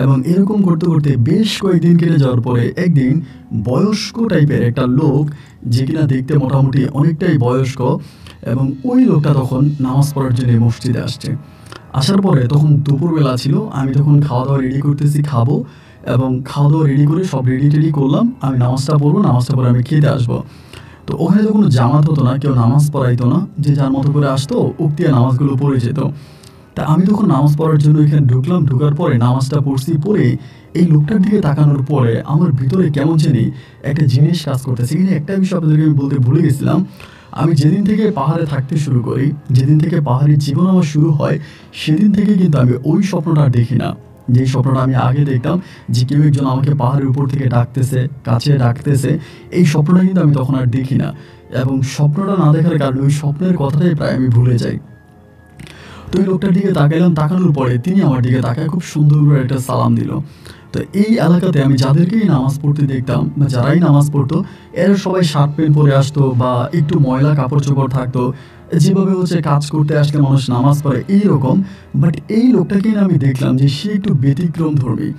এবং এরকম করতে করতে বেশ কয়েকদিন কেটে যাওয়ার পরে একদিন বয়স্ক টাইপের একটা লোক, যে কিনা দেখতে মোটামুটি অনেকটাই বয়স্ক, এবং ওই লোকটা তখন নামাজ পড়ার জন্য মসজিদে আসছে। আসার পরে তখন দুপুরবেলা ছিল, আমি তখন খাওয়া দাওয়া রেডি করতেছি, খাবো, এবং খাওয়া দাওয়া রেডি করে সব রেডি টেডি করলাম, আমি নামাজটা পড়বো, নামাজটা পরে আমি খেতে আসবো। তো ওখানে তো কোনো জামাত হতো না, কেউ নামাজ পড়াইতো না, যে যার মতো করে আসতো, উক্তিয়া নামাজগুলো পড়ে যেত। তা আমি তখন নামাজ পড়ার জন্য এখানে ঢুকলাম, ঢোকার পরে নামাজটা পড়ছি, পড়ে এই লোকটার দিকে তাকানোর পরে আমার ভিতরে কেমন জানি একটা জিনিস কাজ করতেছে। এখানে একটা বিষয় আপনাদেরকে আমি বলতে ভুলে গেছিলাম, আমি যেদিন থেকে পাহাড়ে থাকতে শুরু করি, যেদিন থেকে পাহাড়ি জীবন আমার শুরু হয়, সেদিন থেকে কিন্তু আমি ওই স্বপ্নটা আর দেখি না। যেই স্বপ্নটা আমি আগে দেখতাম যে কেউ একজন আমাকে পাহাড়ের উপর থেকে ডাকতেছে, কাছে ডাকতেছে, এই স্বপ্নটা কিন্তু আমি তখন আর দেখি না। এবং স্বপ্নটা না দেখার কারণে ওই স্বপ্নের কথাটাই প্রায় আমি ভুলে যাই। তো ওই লোকটার দিকে তাকাইলাম, তাকানোর পরে তিনি আমার দিকে তাকায় খুব সুন্দর করে একটা সালাম দিল। তো এই এলাকাতে আমি যাদেরকেই নামাজ পড়তে দেখতাম, বা যারাই নামাজ পড়তো, এরা সবাই শার্ট প্যান্ট পরে আসতো, বা একটু ময়লা কাপড় চোপড় থাকতো, যেভাবে হচ্ছে কাজ করতে আসলে মানুষ নামাজ পড়ে এইরকম। বাট এই লোকটাকেই আমি দেখলাম যে সে একটু ব্যতিক্রম ধর্মী।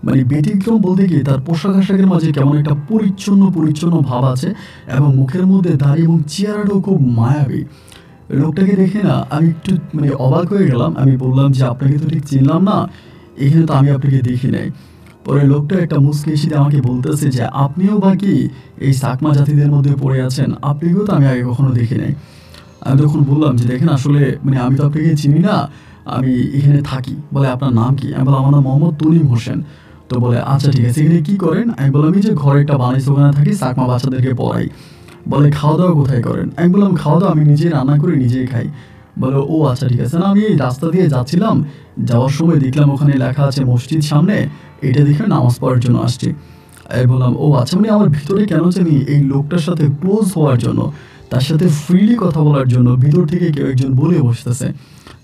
মানে ব্যতিক্রম বলতে কি, তার পোশাক আশাকের মাঝে কেমন একটা পরিচ্ছন্ন পরিচ্ছন্ন ভাব আছে, এবং মুখের মধ্যে দাড়ি, এবং চেহারাটাও খুব মায়াবী। লোকটাকে দেখে না আমি একটু মানে অবাক হয়ে গেলাম। আমি বললাম যে আপনাকে তো ঠিক চিনলাম না, এখানে তো আমি আপনাকে দেখি নাই। পরে লোকটা একটা মুচকি হেসে আমাকে বলতেছে যে আপনিও বাকি এই সাকমা জাতিদের মধ্যে পড়ে আছেন, আপনাকেও তো আমি আগে কখনো দেখি নাই। আমি তখন বললাম যে দেখেন, আসলে মানে আমি তো আপনাকে চিনি না, আমি এখানে থাকি। বলে আপনার নাম কি? আমি বললাম আমার নাম মোহাম্মদ তনিম হোসেন। তো বলে আচ্ছা ঠিক আছে, এখানে কি করেন? আমি বললাম এই যে ঘরে একটা বানাইছি, ওখানে থাকি, সাকমা বাচ্চাদেরকে পড়াই। বলে খাওয়া দাওয়া কোথায় করেন? আমি বললাম খাওয়া দাওয়া আমি নিজেই রান্না করে নিজেই খাই। বলে, ও আচ্ছা ঠিক আছে। না, আমি এই রাস্তা দিয়ে যাচ্ছিলাম, যাওয়ার সময় দেখলাম ওখানে লেখা আছে মসজিদ সামনে, এটা দেখে নামাজ পড়ার জন্য আসছি। আমি বললাম, ও আচ্ছা। মানে আমার ভিতরে কেন জানি এই লোকটার সাথে ক্লোজ হওয়ার জন্য, তার সাথে ফ্রিলি কথা বলার জন্য ভিতর থেকে কেউ একজন বলে বসতেছে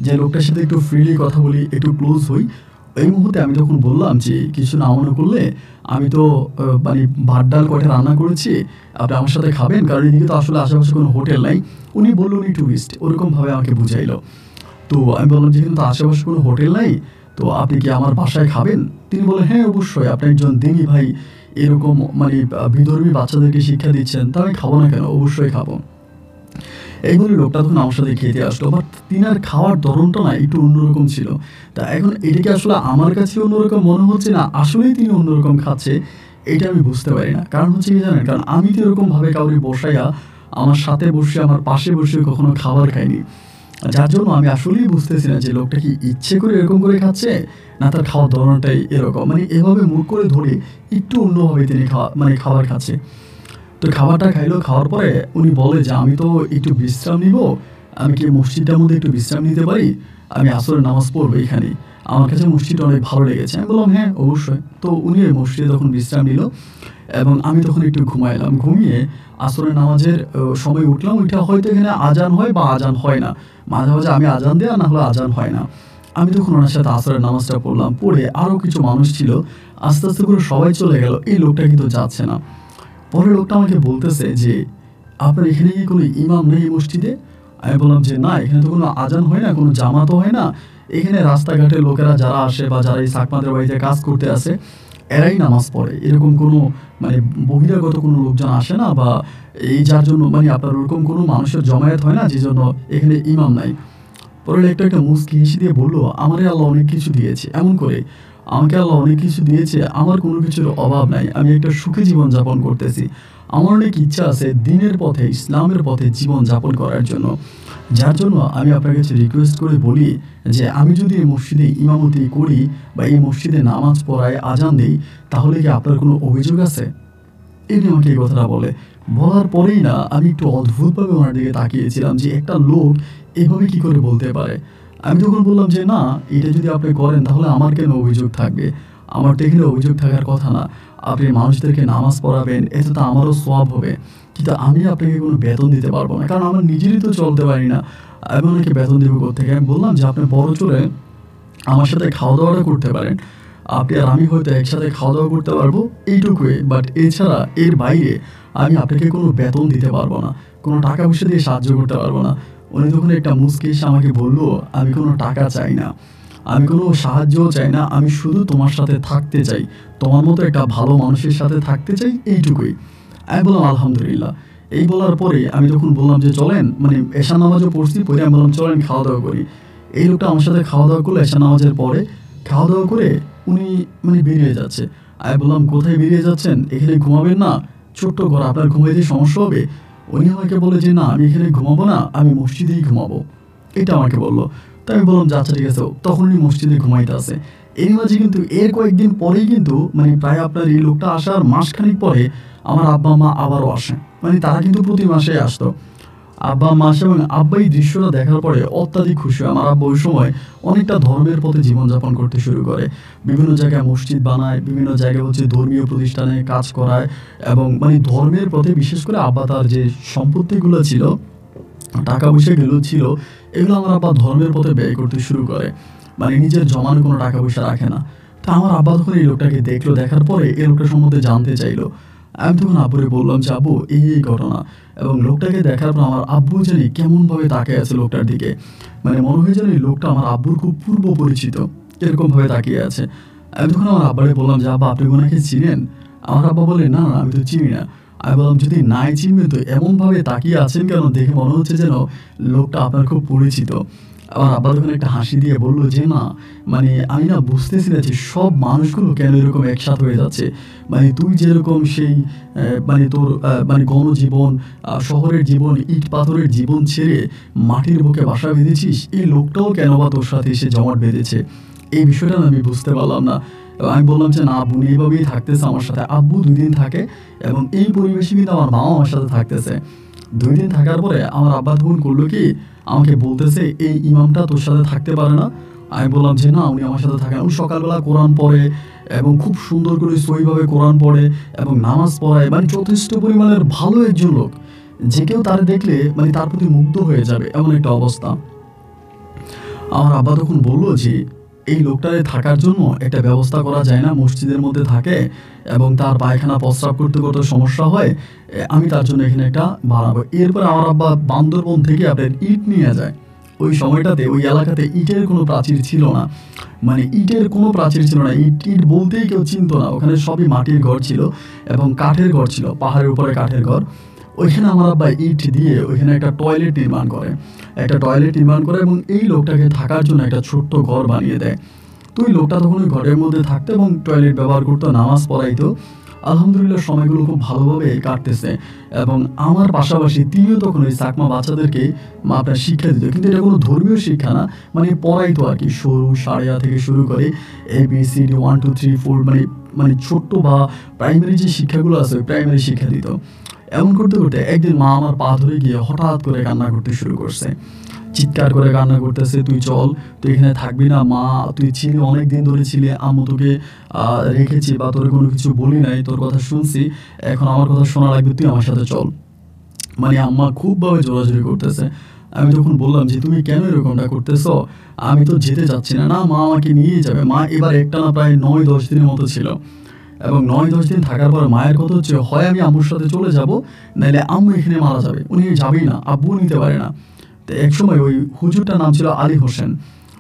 যে লোকটার সাথে একটু ফ্রিলি কথা বলি, একটু ক্লোজ হই। এই মুহূর্তে আমি যখন বললাম যে কিছু না মনে করলে, আমি তো মানে ভাত ডাল কয়টা রান্না করেছি, আপনি আমার সাথে খাবেন, কারণ এদিকে তো আসলে আশেপাশে কোনো হোটেল নাই। উনি বললো উনি ট্যুরিস্ট, ওরকমভাবে আমাকে বুঝাইলো। তো আমি বললাম যে কিন্তু আশেপাশে কোনো হোটেল নাই, তো আপনি কি আমার বাসায় খাবেন? তিনি বললেন, হ্যাঁ অবশ্যই, আপনি একজন দিনী ভাই, এরকম মানে বিধর্মী বাচ্চাদেরকে শিক্ষা দিচ্ছেন, তা আমি খাবো না কেন, অবশ্যই খাবো। এই বলে লোকটা তখন আমার সাথে খেতে আসলো, বাট তিনার খাওয়ার ধরনটা না একটু অন্যরকম ছিল। তা এখন এটাকে আসলে আমার কাছে অন্যরকম মনে হচ্ছে না আসলেই তিনি অন্যরকম খাচ্ছে, এটা আমি বুঝতে পারি না। কারণ হচ্ছে কি জানেন, কারণ আমি তো এরকমভাবে কাউকে বসাইয়া আমার সাথে বসে, আমার পাশে বসে কখনো খাবার খাইনি। যার জন্য আমি আসলেই বুঝতেছি না যে লোকটা কি ইচ্ছে করে এরকম করে খাচ্ছে, না তার খাওয়ার ধরনটাই এরকম, মানে এভাবে মুখ করে ধরে একটু অন্যভাবে তিনি খাবার খাচ্ছে। তো খাবারটা খাইলো, খাওয়ার পরে উনি বলে যে আমি তো একটু বিশ্রাম নিব, আমি কি মসজিদটার মধ্যে একটু বিশ্রাম নিতে পারি, আমি আসরের নামাজ পড়বো এখানে, আমার কাছে মসজিদটা অনেক ভালো লেগেছে। আমি বললাম, হ্যাঁ অবশ্যই। তো উনি ওই মসজিদে তখন বিশ্রাম নিল, এবং আমি তখন একটু ঘুমাইলাম। ঘুমিয়ে আসরের নামাজের সময় উঠলাম। ওইটা হয়তো এখানে আজান হয় বা আজান হয় না, মাঝে মাঝে আমি আজান দেওয়া না হলে আজান হয় না। আমি তখন ওনার সাথে আসরের নামাজটা পড়লাম। পড়ে আরও কিছু মানুষ ছিল, আস্তে আস্তে করে সবাই চলে গেল, এই লোকটা কিন্তু যাচ্ছে না। পরে লোকটা আমাকে বলতেছে যে, আপনার এখানে কি কোনো ইমাম নেই এই মসজিদে? আমি বললাম যে না, এখানে তো কোনো আজান হয় না, কোনো জামাতও হয় না, এখানে রাস্তাঘাটে লোকেরা যারা আসে বা যারা এই চাকমাদের বাড়িতে কাজ করতে আসে এরাই নামাজ পড়ে, এরকম কোনো মানে বহিরাগত কোনো লোকজন আসে না, বা এই যার জন্য মানে আপনার ওরকম কোনো মানুষের জমায়েত হয় না, যে জন্য এখানে ইমাম নাই। পরে লোকটা একটা মুচকি হেসে দিয়ে বললো, আমারে আল্লাহ অনেক কিছু দিয়েছে, এমন করে আমাকে আল্লাহ অনেক কিছু দিয়েছে, আমার কোনো কিছুর অভাব নাই, আমি একটা সুখী জীবন যাপন করতেছি। আমার অনেক ইচ্ছা আছে দিনের পথে, ইসলামের পথে জীবন যাপন করার জন্য। যার জন্য আমি আপনার কাছে রিকোয়েস্ট করে বলি যে আমি যদি এই মসজিদে ইমামতি করি বা এই মসজিদে নামাজ পড়ায়, আজান দিই, তাহলে কি আপনার কোনো অভিযোগ আছে? ইনি আমাকে এই কথাটা বলে। বলার পরেই না আমি একটু অদ্ভুতভাবে ওনার দিকে তাকিয়েছিলাম যে একটা লোক এভাবে কি করে বলতে পারে। আমি তখন বললাম যে না, এটা যদি আপনি করেন তাহলে আমার কেন অভিযোগ থাকবে, আমার তো এখানে অভিযোগ থাকার কথা না। আপনি মানুষদেরকে নামাজ পড়াবেন, এতে তো আমারও সওয়াব হবে, কিন্তু আমি আপনাকে কোনো বেতন দিতে পারবো না, কারণ আমার নিজেরই তো চলতে পারি না, আমি ওনাকে বেতন দেবো কোত্থেকে? আমি বললাম যে আপনি বড় চলে আমার সাথে খাওয়া দাওয়াটা করতে পারেন, আপনি আর আমি হয়তো একসাথে খাওয়া দাওয়া করতে পারবো, এইটুকুই। বাট এছাড়া এর বাইরে আমি আপনাকে কোনো বেতন দিতে পারবো না, কোনো টাকা পয়সা দিয়ে সাহায্য করতে পারবো না। উনি তখন একটা মুচকি এসে আমাকে বললো, আমি কোনো টাকা চাই না, আমি কোনো সাহায্যও চাই না, আমি শুধু তোমার সাথে থাকতে চাই, তোমার মতো একটা ভালো মানুষের সাথে থাকতে চাই, এইটুকুই। আমি বললাম আলহামদুলিল্লাহ। এই বলার পরে আমি তখন বললাম যে চলেন, মানে এশা নামাজও পড়ছি, পরে আমি বললাম চলেন খাওয়া দাওয়া করি। এই লোকটা আমার সাথে খাওয়া দাওয়া করলো, এশা নামাজের পরে খাওয়া দাওয়া করে উনি মানে বেরিয়ে যাচ্ছে। আমি বললাম, কোথায় বেরিয়ে যাচ্ছেন? এখানে ঘুমাবেন না? ছোট্ট ঘর, আপনার ঘুমাইতে সমস্যা হবে? উনি আমাকে বলে যে না, আমি এখানে ঘুমাবো না, আমি মসজিদেই ঘুমাবো, এটা আমাকে বললো। তাই আমি বললাম যে আচ্ছা ঠিক আছে। তখন উনি মসজিদে ঘুমাইতে আসে। এর মাঝে কিন্তু এর কয়েকদিন পরেই কিন্তু মানে প্রায় আপনার এই লোকটা আসার মাসখানেক পরে আমার আব্বা মা আবারও আসে, মানে তারা কিন্তু প্রতি মাসে আসতো। আব্বা মা আসে, এবং আব্বা এই দৃশ্যটা দেখার পরে অত্যাধিক খুশি হয়। আমার আব্বা ওই সময় অনেকটা ধর্মের পথে জীবনযাপন করতে শুরু করে, বিভিন্ন জায়গায় মসজিদ বানায়, বিভিন্ন জায়গায় হচ্ছে ধর্মীয় প্রতিষ্ঠানে কাজ করায়, এবং মানে ধর্মের পথে বিশেষ করে আব্বা তার যে সম্পত্তিগুলো ছিল, টাকা পয়সাগুলো ছিল, এগুলো আমার আব্বা ধর্মের পথে ব্যয় করতে শুরু করে, মানে নিজের জমানো কোনো টাকা পয়সা রাখে না। তা আমার আব্বা তখন এই লোকটাকে দেখলো, দেখার পরে এই লোকটার সম্বন্ধে জানতে চাইলো। আমি তখন আব্বুরে বললাম যে আব্বু এই ঘটনা, এবং লোকটাকে দেখার পর আমার আব্বু জানি কেমনভাবে তাকিয়ে আছে লোকটার দিকে, মানে মনে হয় যেন এই লোকটা আমার আব্বুর খুব পূর্ব পরিচিত, এরকমভাবে তাকিয়ে আছে। আমি তখন আমার আব্বারে বললাম যে আব্বা আপনি ওনাকে চিনেন? আমার আব্বা বলে না না, আমি তো চিনি না। আমি বললাম যদি নাই চিনবেন তো এমনভাবে তাকিয়ে আছেন কেন, দেখে মনে হচ্ছে যেন লোকটা আপনার খুব পরিচিত। আমার আব্বা তখন একটা হাসি দিয়ে বললো যে না, মানে আমি না বুঝতেছি না যে সব মানুষগুলো কেন এরকম একসাথে হয়ে যাচ্ছে, মানে তুই যেরকম সেই মানে তোর মানে গণজীবন, শহরের জীবন, ইট পাথরের জীবন ছেড়ে মাটির বুকে বাসা বেঁধেছিস, এই লোকটাও কেন বা তোর সাথে এসে জমাট বেঁধেছে, এই বিষয়টা না আমি বুঝতে পারলাম না। এবং আমি বললাম যে না আব্বু এইভাবেই থাকতেছে আমার সাথে, আব্বু 2 দিন থাকে, এবং এই পরিবেশে কিন্তু আমার মাও আমার সাথে থাকতেছে। 2 দিন থাকার পরে আমার আব্বা তখন করলো কি, আমাকে বলতেছে এই ইমামটা তোর সাথে থাকতে পারে না। আমি বললাম যে না, উনি আমার সাথে থাকেন। উনি সকালবেলা কোরআন পড়ে এবং খুব সুন্দর করে সহিভাবে কোরআন পড়ে এবং নামাজ পড়ায়, মানে যথেষ্ট পরিমাণের ভালো একজন লোক, যে কেউ তার দেখলে মানে তার প্রতি মুগ্ধ হয়ে যাবে এমন একটা অবস্থা। আমার আব্বা তখন বলল যে এই লোকটারে থাকার জন্য একটা ব্যবস্থা করা যায় না, মসজিদের মধ্যে থাকে এবং তার পায়খানা প্রস্রাব করতে করতে সমস্যা হয়, আমি তার জন্য এখানে একটা বানাবো। এরপর আমার আব্বা বান্দরবন থেকে আপনার ইট নিয়ে যায়। ওই সময়টাতে ওই এলাকাতে ইটের কোনো প্রাচীর ছিল না, মানে ইটের কোনো প্রাচীর ছিল না, ইট ইট বলতেই কেউ চিনতো না। ওখানে সবই মাটির ঘর ছিল এবং কাঠের ঘর ছিল, পাহাড়ের উপরে কাঠের ঘর। ওইখানে আমার আব্বা ইট দিয়ে ওইখানে একটা টয়লেট নির্মাণ করে এবং এই লোকটাকে থাকার জন্য একটা ছোট্ট ঘর বানিয়ে দেয়। তো ওই লোকটা তখন ওই ঘরের মধ্যে থাকতো এবং টয়লেট ব্যবহার করতো, নামাজ পড়াইতো। আলহামদুলিল্লাহ সময়গুলো খুব ভালোভাবে কাটতেছে এবং আমার পাশাপাশি তিনিও তখন ওই চাকমা বাচ্চাদেরকে আপনার শিক্ষা দিত, কিন্তু এটা কোনো ধর্মীয় শিক্ষা না, মানে পড়াইতো আর কি। সরু সারিয়া থেকে শুরু করে ABCD 1 2 3 4 মানে মানে ছোট্ট বা প্রাইমারি যে শিক্ষাগুলো আছে ওই প্রাইমারি শিক্ষা দিত। এমন করতে করতে একদিন মা আমার পা ধরে গিয়ে হঠাৎ করে কান্না করতে শুরু করছে, চিৎকার করে কান্না করতেছে, তুই চল, তুই এখানে থাকবি না মা, তুই ছিলি অনেক দিন ধরে ছিলি, আম্মু তোকে রেখেছি বা তোর কোনো কিছু বলি নাই, তোর কথা শুনছি, এখন আমার কথা শোনা লাগবে, তুই আমার সাথে চল। মানে আম্মা খুবভাবে জোরাজুরি করতেছে। আমি তখন বললাম যে তুমি কেন এরকমটা করতেছ, আমি তো যেতে চাচ্ছি না। না মা আমাকে নিয়েই যাবে। মা এবার একটানা প্রায় 9-10 দিনের মতো ছিল এবং 9-10 দিন থাকার পর মায়ের কথা হচ্ছে হয় আমি আম্মুর সাথে চলে যাব, নাহলে আম্মু এখানে মারা যাবে, উনি যাবেই না, আব্বুও নিতে পারে না। তো একসময় ওই হুজুরটার নাম ছিল আলী হোসেন।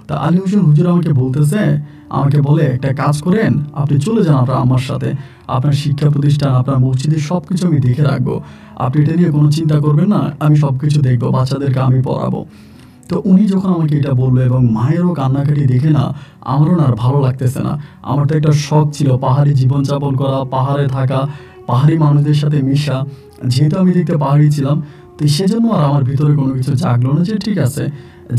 তা আলী হোসেন হুজুর আমাকে বলে একটা কাজ করেন, আপনি চলে যান আপনার আম্মার সাথে, আপনার শিক্ষা প্রতিষ্ঠান, আপনার মসজিদের সব কিছু আমি দেখে রাখবো, আপনি এটা নিয়ে কোনো চিন্তা করবেন না, আমি সব কিছু দেখবো, বাচ্চাদেরকে আমি পড়াবো। তো উনি যখন আমাকে এটা বললো এবং মায়েরও কান্নাকাটি দেখে না আমারও না আর ভালো লাগতেছে না। আমার তো একটা শখ ছিল পাহাড়ি জীবনযাপন করা, পাহাড়ে থাকা, পাহাড়ি মানুষদের সাথে মিশা, যেহেতু আমি দেখতে পাহাড়ি ছিলাম। তো সেজন্য আর আমার ভিতরে কোনো কিছু জাগলো না যে ঠিক আছে,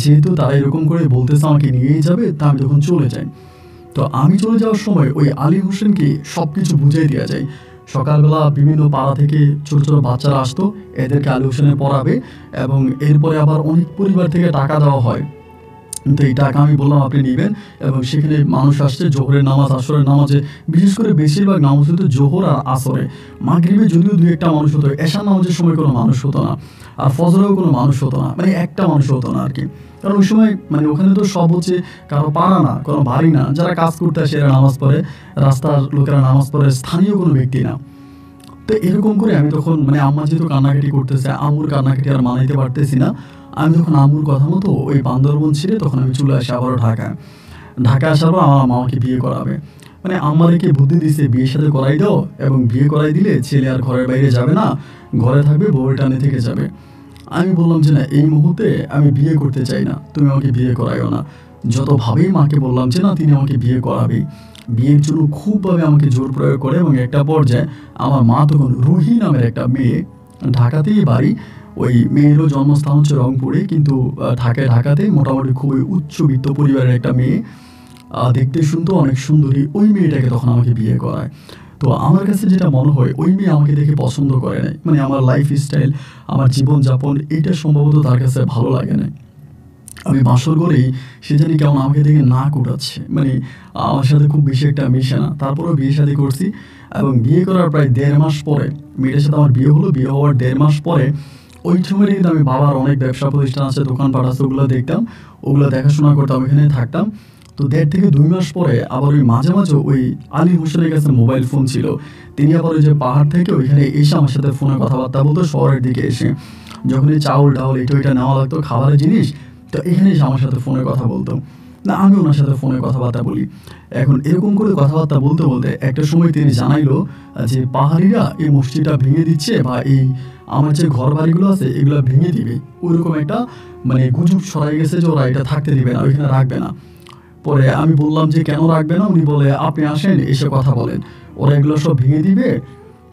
যেহেতু তারা এরকম করে বলতেছে আমাকে নিয়েই যাবে, তা আমি তখন চলে যাই। তো আমি চলে যাওয়ার সময় ওই আলী হোসেনকে সব কিছু বুঝিয়ে দেওয়া যায়। সকালবেলা বিভিন্ন পাড়া থেকে ছোট ছোট বাচ্চারা আসতো, এদেরকে আলী হোসেনে পড়াবে এবং এরপরে আবার অনেক পরিবার থেকে টাকা দেওয়া হয়। তো এই টাকা আমি বললাম আপনি নেবেন এবং সেখানে মানুষ আসছে জোহরের নামাজ, আসরের নামাজে, বিশেষ করে বেশিরভাগ নামাজ হতো জোহর আর আসরে। মাগরিবে যদিও 2-1টা মানুষ হতো, এশার নামাজের সময় কোনো মানুষ হতো না, আর ফজরেও কোনো মানুষ হতো না, মানে একটা মানুষ হতো না আর কি। কারণ ওই সময় মানে ওখানে তো সব হচ্ছে কারো পাড়া না, কোনো বাড়ি না, যারা কাজ করতে আসে এরা নামাজ পড়ে, রাস্তার লোকেরা নামাজ পড়ে, স্থানীয় কোনো ব্যক্তি না। তো এরকম করে আমি তখন মানে আম্মা যেহেতু কান্নাকাটি করতেছে, আম্মুর কান্নাকাটি আর মানাইতে পারতেছি না, আমি তখন আম্মুর কথা মতো ওই বান্দরবন ছেড়ে তখন আমি চলে আসি আবারও ঢাকায়। ঢাকা আসার পর আমার মামাকে বিয়ে করাবে, মানে আম্মাদেরকে বুদ্ধি দিছে বিয়ের সাথে করাই দাও এবং বিয়ে করাই দিলে ছেলে আর ঘরের বাইরে যাবে না, ঘরে থাকবে, বউয়ের টানে থেকে যাবে। আমি বললাম যে না, এই মুহূর্তে আমি বিয়ে করতে চাই না, তুমি আমাকে বিয়ে করাইও না। যতভাবেই মাকে বললাম যে না তিনি আমাকে বিয়ে করাবেই, বিয়ের জন্য খুবভাবে আমাকে জোর প্রয়োগ করে এবং একটা পর্যায়ে আমার মা তখন রুহি নামের একটা মেয়ে, ঢাকাতেই বাড়ি, ওই মেয়েরও জন্মস্থান হচ্ছে রংপুরে, কিন্তু ঢাকাতেই মোটামুটি খুবই উচ্চবিত্ত পরিবারের একটা মেয়ে, দেখতে শুনতো অনেক সুন্দরী, ওই মেয়েটাকে তখন আমাকে বিয়ে করায়। তো আমার কাছে যেটা মনে হয় ওই মেয়ে আমাকে দেখে পছন্দ করে নাই, মানে আমার লাইফ স্টাইল, আমার জীবনযাপন, এটা সম্ভবত তার কাছে ভালো লাগে না। আমি বাসর করেই সে জানি কেমন আমাকে দেখে নাক উঠাচ্ছে, মানে আমার সাথে খুব বেশি একটা মিশে না। তারপরেও বিয়ে শাদী করছি এবং বিয়ে করার প্রায় 1.5 মাস পরে মেয়েটার সাথে আমার বিয়ে হলো। বিয়ে হওয়ার 1.5 মাস পরে ওই সময় কিন্তু আমি বাবার অনেক ব্যবসা প্রতিষ্ঠান আছে, দোকানপাট আছে, ওগুলো দেখতাম, ওগুলো দেখাশোনা করতাম, ওইখানে থাকতাম। তো 1.5 থেকে 2 মাস পরে আবার ওই মাঝে মাঝে ওই আলী হোসেনের কাছে মোবাইল ফোন ছিল, তিনি আবার ওই যে পাহাড় থেকে ওইখানে এসে আমার সাথে ফোনে কথাবার্তা বলতো, শহরের দিকে এসে যখনই চাউল ডাউল এটা ওইটা নেওয়া লাগতো, খাবারের জিনিস, তো এখানে এসে আমার সাথে ফোনে কথা বলতো, না আমি ওনার সাথে ফোনে কথাবার্তা বলি। এখন এরকম করে কথাবার্তা বলতে বলতে একটা সময় তিনি জানাইলো যে পাহাড়িরা এই মসজিদটা ভেঙে দিচ্ছে বা এই আমার যে ঘর বাড়িগুলো আছে এগুলো ভেঙে দিবে, ওইরকম একটা মানে গুজব ছড়াই গেছে যে ওরা এটা থাকতে দিবে না, ওইখানে রাখবে না। পরে আমি বললাম যে কেন রাখবে না, উনি বলে আপনি আসেন এসে কথা বলেন, ওরা এগুলো সব ভেঙে দিবে,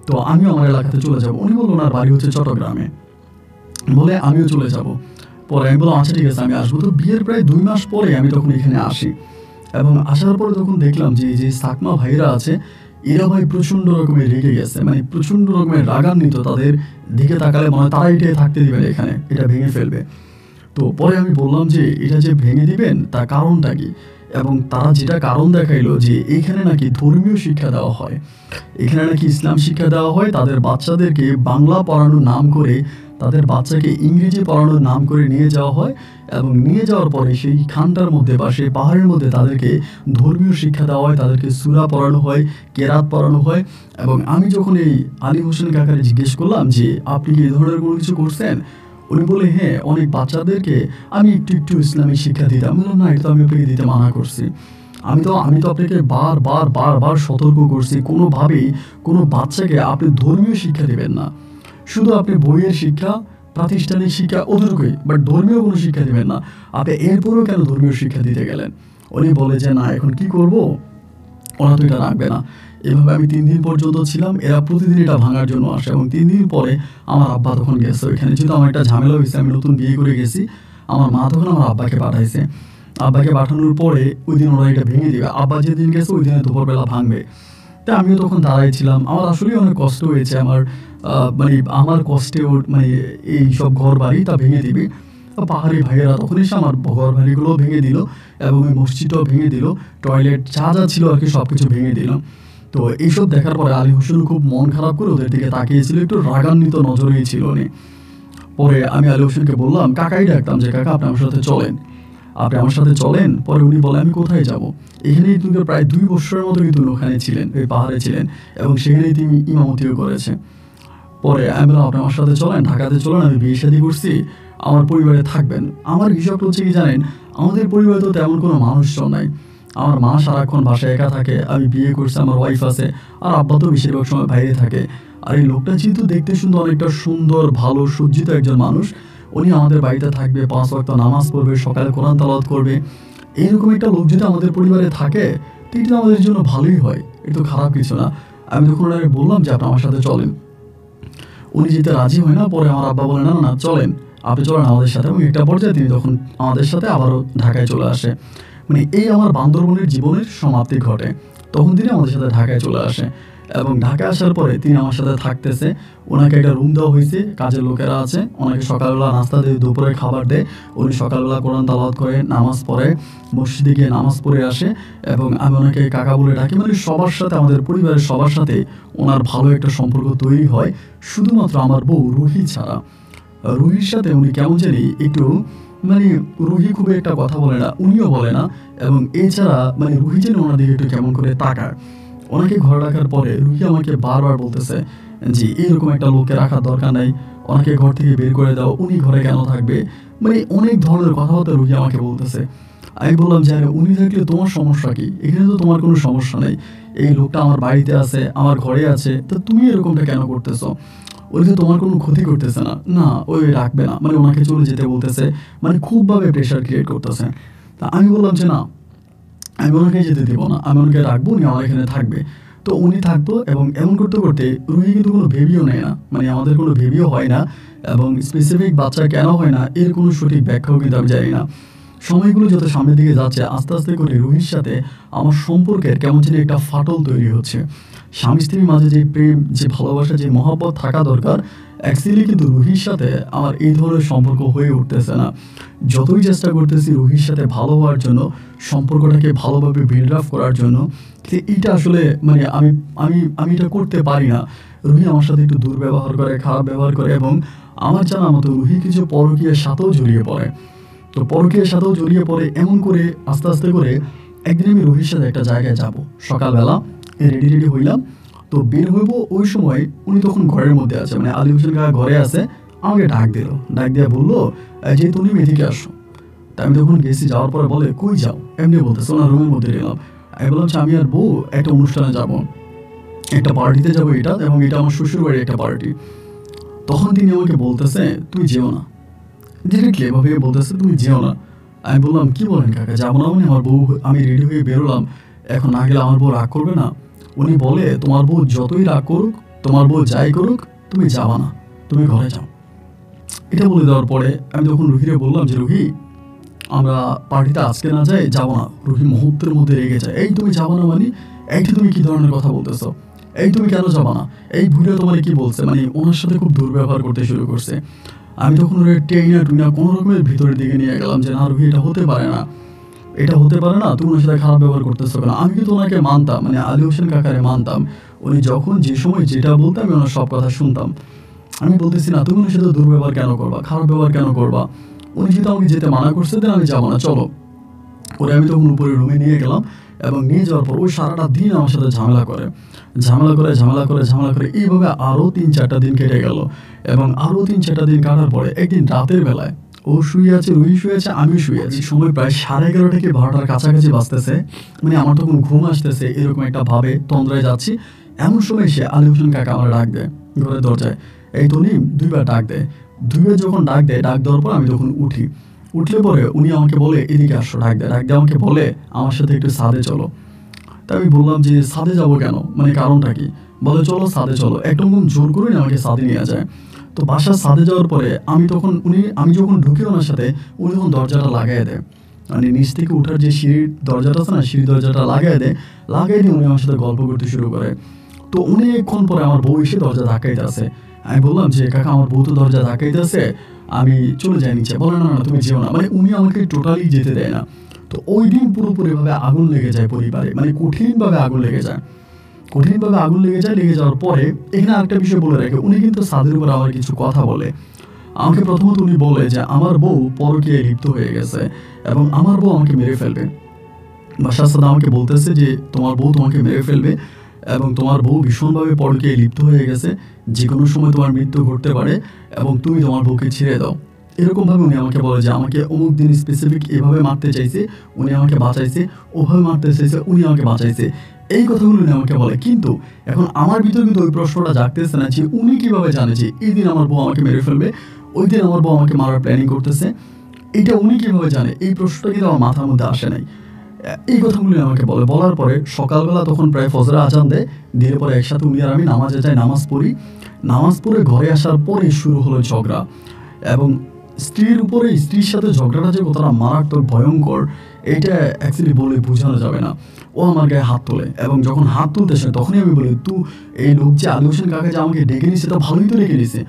তো আমিও আমার এলাকাতে চলে যাব। উনি বললো ওনার বাড়ি হচ্ছে চট্টগ্রামে, বলে আমিও চলে যাব। পরে আমি বললাম আচ্ছা ঠিক আছে আমি আসবো। তো বিয়ের প্রায় 2 মাস পরে আমি তখন এখানে আসি এবং আসার পরে তখন দেখলাম যে যে চাকমা ভাইরা আছে এরা ভাই প্রচণ্ড রকমের রেগে গেছে, মানে প্রচণ্ড রকমের রাগান্বিত। তাদের দিকে তাকালে মনে হয় তারা এটাই থাকতে দিবে না, এখানে এটা ভেঙে ফেলবে। তো পরে আমি বললাম যে এটা যে ভেঙে দিবেন তার কারণটা কি, এবং তারা যেটা কারণ দেখাইলো যে এখানে নাকি ধর্মীয় শিক্ষা দেওয়া হয়, এখানে নাকি ইসলাম শিক্ষা দেওয়া হয়, তাদের বাচ্চাদেরকে বাংলা পড়ানোর নাম করে তাদের বাচ্চাকে ইংরেজি পড়ানোর নাম করে নিয়ে যাওয়া হয়, এবং নিয়ে যাওয়ার পরে সেই খানটার মধ্যে বা সেই পাহাড়ের মধ্যে তাদেরকে ধর্মীয় শিক্ষা দেওয়া হয়, তাদেরকে সূরা পড়ানো হয়, কেরাত পড়ানো হয়। এবং আমি যখন এই আলী হোসেন কাকারে জিজ্ঞেস করলাম যে আপনি কি এই ধরনের কোনো কিছু করছেন, উনি বলে হ্যাঁ, অনেক বাচ্চাদেরকে আমি একটু একটু ইসলামিক শিক্ষা দিতাম। বললাম না, এটা তো আমি আপনাকে দিতে মানা করছি। আমি তো আপনাকে বারবার সতর্ক করছি, কোনোভাবেই কোনো বাচ্চাকে আপনি ধর্মীয় শিক্ষা দেবেন না। শুধু আপনি বইয়ের শিক্ষা, প্রাতিষ্ঠানিক শিক্ষা অতটুকুই, বাট ধর্মীয় কোনো শিক্ষা দেবেন না। আপনি এরপরেও কেন ধর্মীয় শিক্ষা দিতে গেলেন? উনি বলে যে না, এখন কি করব, ওরা তো এটা রাখবে না। এভাবে আমি 3 দিন পর্যন্ত ছিলাম। এরা প্রতিদিন এটা ভাঙার জন্য আসে, এবং 3 দিন পরে আমার আব্বা তখন গেছে ওইখানে। যেহেতু আমার একটা ঝামেলা হয়েছে, আমি নতুন বিয়ে করে গেছি, আমার মা তখন আমার আব্বাকে পাঠাইছে। আব্বাকে পাঠানোর পরে ওই দিন ওরা এটা ভেঙে দিবে। আব্বা যেদিন গেছে ওই দিনে দুপুরবেলা ভাঙবে। তা আমিও তখন দাঁড়াই ছিলাম। আমার আসলেই অনেক কষ্ট হয়েছে। মানে আমার কষ্টে মানে এই সব ঘর বাড়ি তা ভেঙে দিবে। পাহাড়ি ভাইয়েরা তখন এসে আমার ঘর বাড়িগুলোও ভেঙে দিল, এবং ওই মসজিদটাও ভেঙে দিল, টয়লেট যা যা ছিল আর কি সব কিছু ভেঙে দিল। তো এইসব দেখার পরে আলী হোসেন খুব মন খারাপ করে ওদের দিকে তাকিয়েছিল, একটু রাগান্বিত নজরেই ছিল উনি। পরে আমি আলী হোসেনকে বললাম, কাকাই ডাকতাম, যে কাকা আপনি আমার সাথে চলেন, আপনি আমার সাথে চলেন। পরে উনি বলে আমি কোথায় যাব? এখানেই তুমি প্রায় 2 বছরের মতো কিন্তু ওখানে ছিলেন, ওই পাহাড়ে ছিলেন, এবং সেখানেই তিনি ইমামতিও করেছে। পরে আমি বললাম আপনি আমার সাথে চলেন, ঢাকাতে চলেন, আমি বিয়ে শাদী করছি, আমার পরিবারে থাকবেন। আমার হিসাবটা হচ্ছে কি জানেন, আমাদের পরিবারে তো তেমন কোনো মানুষজন নাই। আমার মা সারাক্ষণ বাসায় একা থাকে, আমি বিয়ে করছি, আমার ওয়াইফ আছে, আর আব্বা তো বেশিরভাগ সময় বাইরে থাকে। আর এই লোকটা যেহেতু দেখতে সুন্দর, অনেকটা সুন্দর ভালো সজ্জিত একজন মানুষ, উনি আমাদের বাড়িতে থাকবে, 5 ওয়াক্ত নামাজ পড়বে, সকালে কোরআন তেলাওয়াত করবে, এইরকম একটা লোক যদি আমাদের পরিবারে থাকে তো এটা আমাদের জন্য ভালোই হয়, এটা তো খারাপ কিছু না। আমি তখন ওনাকে বললাম যে আপনি আমার সাথে চলেন। উনি যেতে রাজি হয় না। পরে আমার আব্বা বলে না না চলেন, আপনি চলেন আমাদের সাথে। এবং একটা পর্যায়ে তিনি তখন আমাদের সাথে আবারও ঢাকায় চলে আসে। মানে এই আমার বান্দরবনের জীবনের সমাপ্তি ঘটে। তখন তিনি আমাদের সাথে ঢাকায় চলে আসে, এবং ঢাকায় আসার পরে তিনি আমার সাথে থাকতেছে। ওনাকে একটা রুম দেওয়া হয়েছে, কাজের লোকেরা আছে, ওনাকে সকালবেলা নাস্তা দেয়, দুপুরে খাবার দেয়। উনি সকালবেলা কোরআন তালাওয়াত করে, নামাজ পড়ে, মসজিদে গিয়ে নামাজ পড়ে আসে, এবং আমি ওনাকে কাকা বলে ডাকি। মানে সবার সাথে, আমাদের পরিবারের সবার সাথে ওনার ভালো একটা সম্পর্ক তৈরি হয়, শুধুমাত্র আমার বউ রুহি ছাড়া। রুহির সাথে উনি কেমন জানি একটু, মানে রুহি খুব একটা কথা বলে না, উনিও বলে না, এবং এছাড়া মানে রুহি যেন ওনার দিকে একটু কেমন করে তাকায়। ওনাকে ঘরে রাখার পরে রুহি আমাকে বারবার বলতেছে যে এরকম একটা লোককে রাখার দরকার নাই, ওনাকে ঘর থেকে বের করে দাও, উনি ঘরে কেন থাকবে, মানে অনেক ধরনের কথাবার্তা রুহি আমাকে বলতেছে। আমি বললাম যে উনি থাকলে তোমার সমস্যা কি? এখানে তো তোমার কোনো সমস্যা নেই, এই লোকটা আমার বাড়িতে আছে, আমার ঘরে আছে, তো তুমি এরকমটা কেন করতেছো? ওই যে তোমার কোনো ক্ষতি করতেছে না, না ওই রাখবে না, মানে ওনাকে চলে যেতে বলতেছে, মানে খুবভাবে প্রেশার ক্রিয়েট করতেছে। তা আমি বললাম যে না, আমি ওনাকে যেতে দেবো না, আমি ওনাকে রাখবো, উনি আমার এখানে থাকবে। তো উনি থাকতো, এবং এমন করতে করতে রুহি কিন্তু কোনো ভেবিও নেয় না, মানে আমাদের কোনো ভেবিও হয় না, এবং স্পেসিফিক বাচ্চা কেন হয় না এর কোনো সঠিক ব্যাখ্যাও কিন্তু আমি জানি না। সময়গুলো যত সামনের দিকে যাচ্ছে, আস্তে আস্তে করে রুহির সাথে আমার সম্পর্কের কেমন যেন একটা ফাটল তৈরি হচ্ছে। স্বামী স্ত্রীর মাঝে যে প্রেম, যে ভালোবাসা, যে মহব্বত থাকা দরকার, অ্যাকচুয়ালি কিন্তু রুহির সাথে আমার এই ধরনের সম্পর্ক হয়ে উঠতেছে না। যতই চেষ্টা করতেছি রুহির সাথে ভালো হওয়ার জন্য, সম্পর্কটাকে ভালোভাবে বিল্ড আপ করার জন্য, এইটা আসলে মানে আমি আমি আমি এটা করতে পারি না। রুহি আমার সাথে একটু দুর্ব্যবহার করে, খারাপ ব্যবহার করে, এবং আমার জানা মতো রুহি কিছু পরকীয়ার সাথেও জড়িয়ে পড়ে। তো পরকীয়ার সাথেও জড়িয়ে পড়ে, এমন করে আস্তে আস্তে করে একদিন আমি রুহির সাথে একটা জায়গায় যাব, সকালবেলা রেডি হইলাম, তো বের হইব। ওই সময় উনি তখন ঘরের মধ্যে আছে, মানে আলী হোসেন কাকা ঘরে আছে। আমাকে ডাক দিয়ে বললো যে তুমি এদিকে আসো। তা আমি তখন গেছি, যাওয়ার পরে বলে কই যাও, এমনি বলতেছে। ওনার রুমের মধ্যে গেলাম। আমি বললাম আমি আর বউ একটা অনুষ্ঠানে যাব, একটা পার্টিতে যাবো, এটা এবং এটা আমার শ্বশুর বাড়ির একটা পার্টি। তখন তিনি আমাকে বলতেছে তুই যেও না, ডিরেক্টলি এভাবে বলতেছে তুমি যেও না। আমি বললাম কি বলেন কাকা, যাবো না মানে? আমার বউ, আমি রেডি হয়ে বেরোলাম, এখন না গেলে আমার বউ রাগ করবে না? উনি বলে তোমার বউ যতই রাগ করুক, তোমার বউ যাই করুক, তুমি যাবা না, তুমি ঘরে যাও। এটা বলে দেওয়ার পরে আমি তখন রুহিরে বললাম যে রুহি, আমরা পার্টিতে আজকে না যাই, যাবো না। রুহি মুহূর্তের মধ্যে রেগে যায়, এই তুমি যাবো না মানে, এইটা তুমি কি ধরনের কথা বলতেছো, এই তুমি কেন যাবো না, এই ভুলে তোমার কি বলছে, মানে ওনার সাথে খুব দুর্ব্যবহার করতে শুরু করছে। আমি তখন ওরা টেইনা টুইনা কোনো রকমের ভিতরের দিকে নিয়ে গেলাম যে না রুহি, এটা হতে পারে না, এটা হতে পারে না, তুমি ওনার সাথে খারাপ ব্যবহার করতেছো কেন। আমি কিন্তু ওনাকে মানতাম, মানে আলী হোসেন কাকারে মানতাম। উনি যখন যে সময় যেটা বলতাম আমি ওনার সব কথা শুনতাম। আমি বলতেছি না তুমি ওনার সাথে দুর্ব্যবহার কেন করবা, খারাপ ব্যবহার কেন করবা, উনি যেহেতু আমাকে যেতে মানা করছে দেন আমি যাবো না, চলো। ওরে আমি তখন উপরে রুমে নিয়ে গেলাম এবং নিয়ে যাওয়ার পর ওই সারাটা দিন আমার সাথে ঝামেলা করে এইভাবে আরও 3-4টা দিন কেটে গেল। এবং আরও 3-4টা দিন কাটার পরে একদিন রাতের বেলায় ও শুয়ে আছে, রুহি শুয়ে আছে, আমি শুয়ে আছি। সময় প্রায় 11:30 থেকে 12টার কাছাকাছি বাজতেছে, মানে আমার তখন ঘুম আসতেছে, এরকম একটা ভাবে তন্দ্রায় যাচ্ছি। এমন সময় সে আলী হোসেন কাকা আমার ডাক দেয় ঘরের দরজায়, এই তনিম 2বার ডাক দেয়। 2বার যখন ডাক দেয়, ডাক দেওয়ার পর আমি তখন উঠলে পরে উনি আমাকে বলে এদিকে আসো, ডাক দেয় আমাকে বলে আমার সাথে একটু ছাদে চলো। তা আমি বললাম যে ছাদে যাবো কেন, মানে কারণটা কি। বলে চলো ছাদে চলো, একদম জোর করে আমাকে ছাদে নিয়ে যায়। তো বাসার ছাদে যাওয়ার পরে আমি যখন ঢুকে ওনার সাথে, উনি তখন দরজাটা লাগাই দেয়, মানে নিচ থেকে উঠার যে সিঁড়ির দরজাটা আছে না, সিঁড়ি দরজাটা লাগাই দিয়ে উনি আমার সাথে গল্প করতে শুরু করে। তো অনেকক্ষণ পরে আমার বউ এসে দরজা ধাক্কাইতে আছে। আমি বললাম যে কাকা আমার বউ তো দরজা ধাক্কাইতে আছে, আমি চলে যাই নিচে। বলে না না তুমি যেও না, মানে উনি আমাকে টোটালি যেতে দেয় না। তো ওই দিন পুরোপুরিভাবে আগুন লেগে যায় পরিবারে, মানে কঠিনভাবে আগুন লেগে যায়। লেগে যাওয়ার পরে এখানে আরেকটা বিষয় বলে রাখে, উনি কিন্তু ছাদের উপর আমার কিছু কথা বলে। আমাকে প্রথমত উনি বলে যে আমার বউ পরকীয়ায় লিপ্ত হয়ে গেছে এবং আমার বউ আমাকে মেরে ফেলবে। বাসার সাথে আমাকে বলতেছে যে তোমার বউ তোমাকে মেরে ফেলবে এবং তোমার বউ ভীষণভাবে পরকীয়ায় লিপ্ত হয়ে গেছে, যে কোনো সময় তোমার মৃত্যু ঘটতে পারে এবং তুমি তোমার বউকে ছেড়ে দাও। এরকমভাবে উনি আমাকে বলে যে আমাকে অমুক দিন স্পেসিফিক এভাবে মারতে চাইছে, উনি আমাকে বাঁচাইছে, ওভাবে মারতে চাইছে, উনি আমাকে বাঁচাইছে। এই কথাগুলো উনি আমাকে বলে। কিন্তু এখন আমার ভিতরে কিন্তু ওই প্রশ্নটা জাগতেছে না যে উনি কিভাবে জানে যে এই দিন আমার বউ আমাকে মেরে ফেলবে, ওই দিন আমার বউ আমাকে মারার প্ল্যানিং করতেছে, এটা উনি কিভাবে জানে, এই প্রশ্নটা কিন্তু আমার মাথার মধ্যে আসে নাই। এই কথাগুলি আমাকে বলার পরে সকালবেলা তখন প্রায় ফজরের আজান দেয়, দিয়ে পরে একসাথে উনি আর আমি নামাজে যাই, নামাজ পড়ে ঘরে আসার পরে শুরু হলো ঝগড়া। এবং স্ত্রীর সাথে ঝগড়াটা যে কতটা মারাত্মক ভয়ঙ্কর, এটা অ্যাকচুয়ালি বলে বোঝানো যাবে না। ও আমার গায়ে হাত তোলে এবং যখন হাত তুলতেছে তখনই আমি বলি এই লোক যে আলী হোসেন কাকা যে আমাকে ডেকে নিছে, তা ভালোই তো ডেকে নিছে,